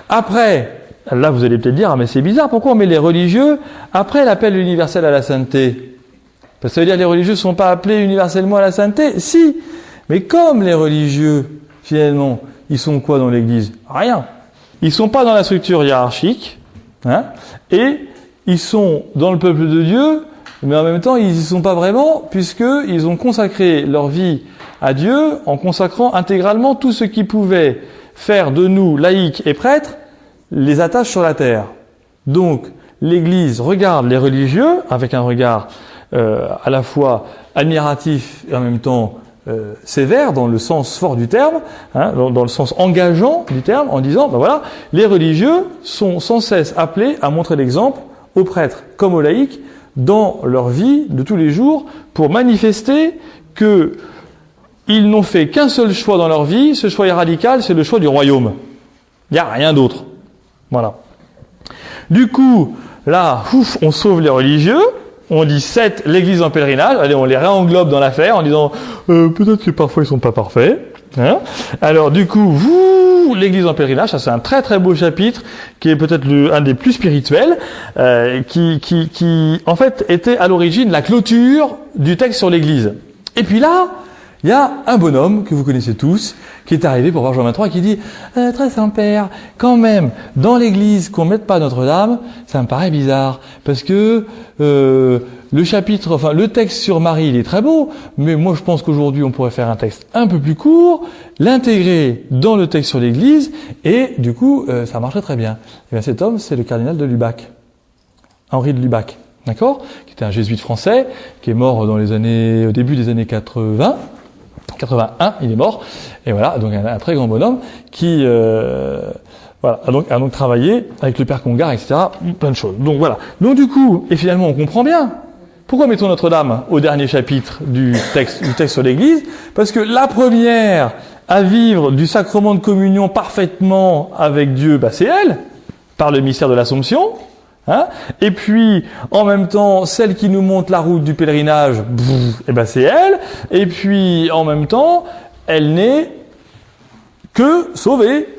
après, là vous allez peut-être dire, ah mais c'est bizarre, pourquoi on met les religieux après l'appel universel à la sainteté? Parce que ça veut dire que les religieux ne sont pas appelés universellement à la sainteté? Si, mais comme les religieux, finalement, ils sont quoi dans l'Église? Rien. Ils ne sont pas dans la structure hiérarchique, hein, et ils sont dans le peuple de Dieu, mais en même temps, ils n'y sont pas vraiment, puisqu'ils ont consacré leur vie à Dieu en consacrant intégralement tout ce qui pouvait faire de nous, laïcs et prêtres, les attaches sur la terre. Donc, l'Église regarde les religieux avec un regard à la fois admiratif et en même temps sévère dans le sens fort du terme, hein, dans le sens engageant du terme, en disant, ben voilà, les religieux sont sans cesse appelés à montrer l'exemple aux prêtres comme aux laïcs dans leur vie de tous les jours pour manifester que ils n'ont fait qu'un seul choix dans leur vie, ce choix est radical, c'est le choix du royaume. Il n'y a rien d'autre. Voilà. Du coup, là, on sauve les religieux. On dit 7, l'Église en pèlerinage. Allez, on les réenglobe dans l'affaire en disant peut-être que parfois ils sont pas parfaits. Hein, alors du coup, l'Église en pèlerinage, ça c'est un très très beau chapitre qui est peut-être un des plus spirituels, qui en fait était à l'origine la clôture du texte sur l'Église. Et puis là, Il y a un bonhomme que vous connaissez tous, qui est arrivé pour voir Jean 23 et qui dit « Très Saint-Père, quand même, dans l'église qu'on ne mette pas Notre-Dame, ça me paraît bizarre, parce que le texte sur Marie, il est très beau, mais moi je pense qu'aujourd'hui on pourrait faire un texte un peu plus court, l'intégrer dans le texte sur l'église, et du coup, ça marcherait très bien. » Et bien cet homme, c'est le cardinal de Lubac, Henri de Lubac, d'accord, qui était un jésuite français, qui est mort au début des années 81, il est mort, et voilà, donc un très grand bonhomme qui a donc travaillé avec le père Congar, etc., plein de choses. Donc voilà. Donc du coup, et finalement on comprend bien, pourquoi mettons Notre-Dame au dernier chapitre du texte sur l'Église? Parce que la première à vivre du sacrement de communion parfaitement avec Dieu, c'est elle, par le mystère de l'Assomption. Et puis, en même temps, celle qui nous montre la route du pèlerinage, c'est elle. Et puis, en même temps, elle n'est que sauvée.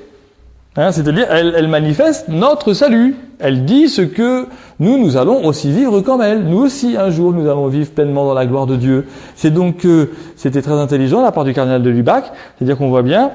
C'est-à-dire, elle manifeste notre salut. Elle dit ce que nous allons aussi vivre comme elle. Nous aussi, un jour, nous allons vivre pleinement dans la gloire de Dieu. C'est donc que c'était très intelligent de la part du cardinal de Lubac. C'est-à-dire qu'on voit bien,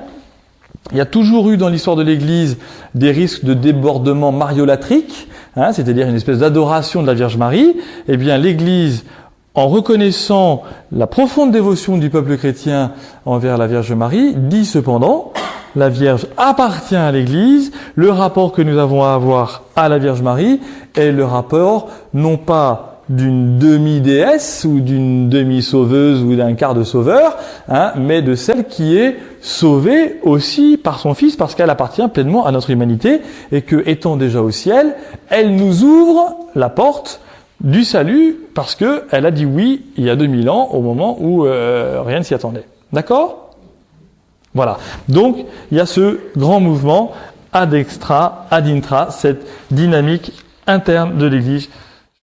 il y a toujours eu dans l'histoire de l'Église des risques de débordement mariolatrique, c'est-à-dire une espèce d'adoration de la Vierge Marie. Eh bien, l'Église, en reconnaissant la profonde dévotion du peuple chrétien envers la Vierge Marie, dit cependant, la Vierge appartient à l'Église, le rapport que nous avons à avoir à la Vierge Marie est le rapport non pas d'une demi-déesse ou d'une demi-sauveuse ou d'un quart de sauveur, mais de celle qui est sauvée aussi par son Fils parce qu'elle appartient pleinement à notre humanité et que, étant déjà au ciel, elle nous ouvre la porte du salut parce que elle a dit oui il y a 2000 ans au moment où rien ne s'y attendait. D'accord ? Voilà. Donc, il y a ce grand mouvement ad extra, ad intra, cette dynamique interne de l'Église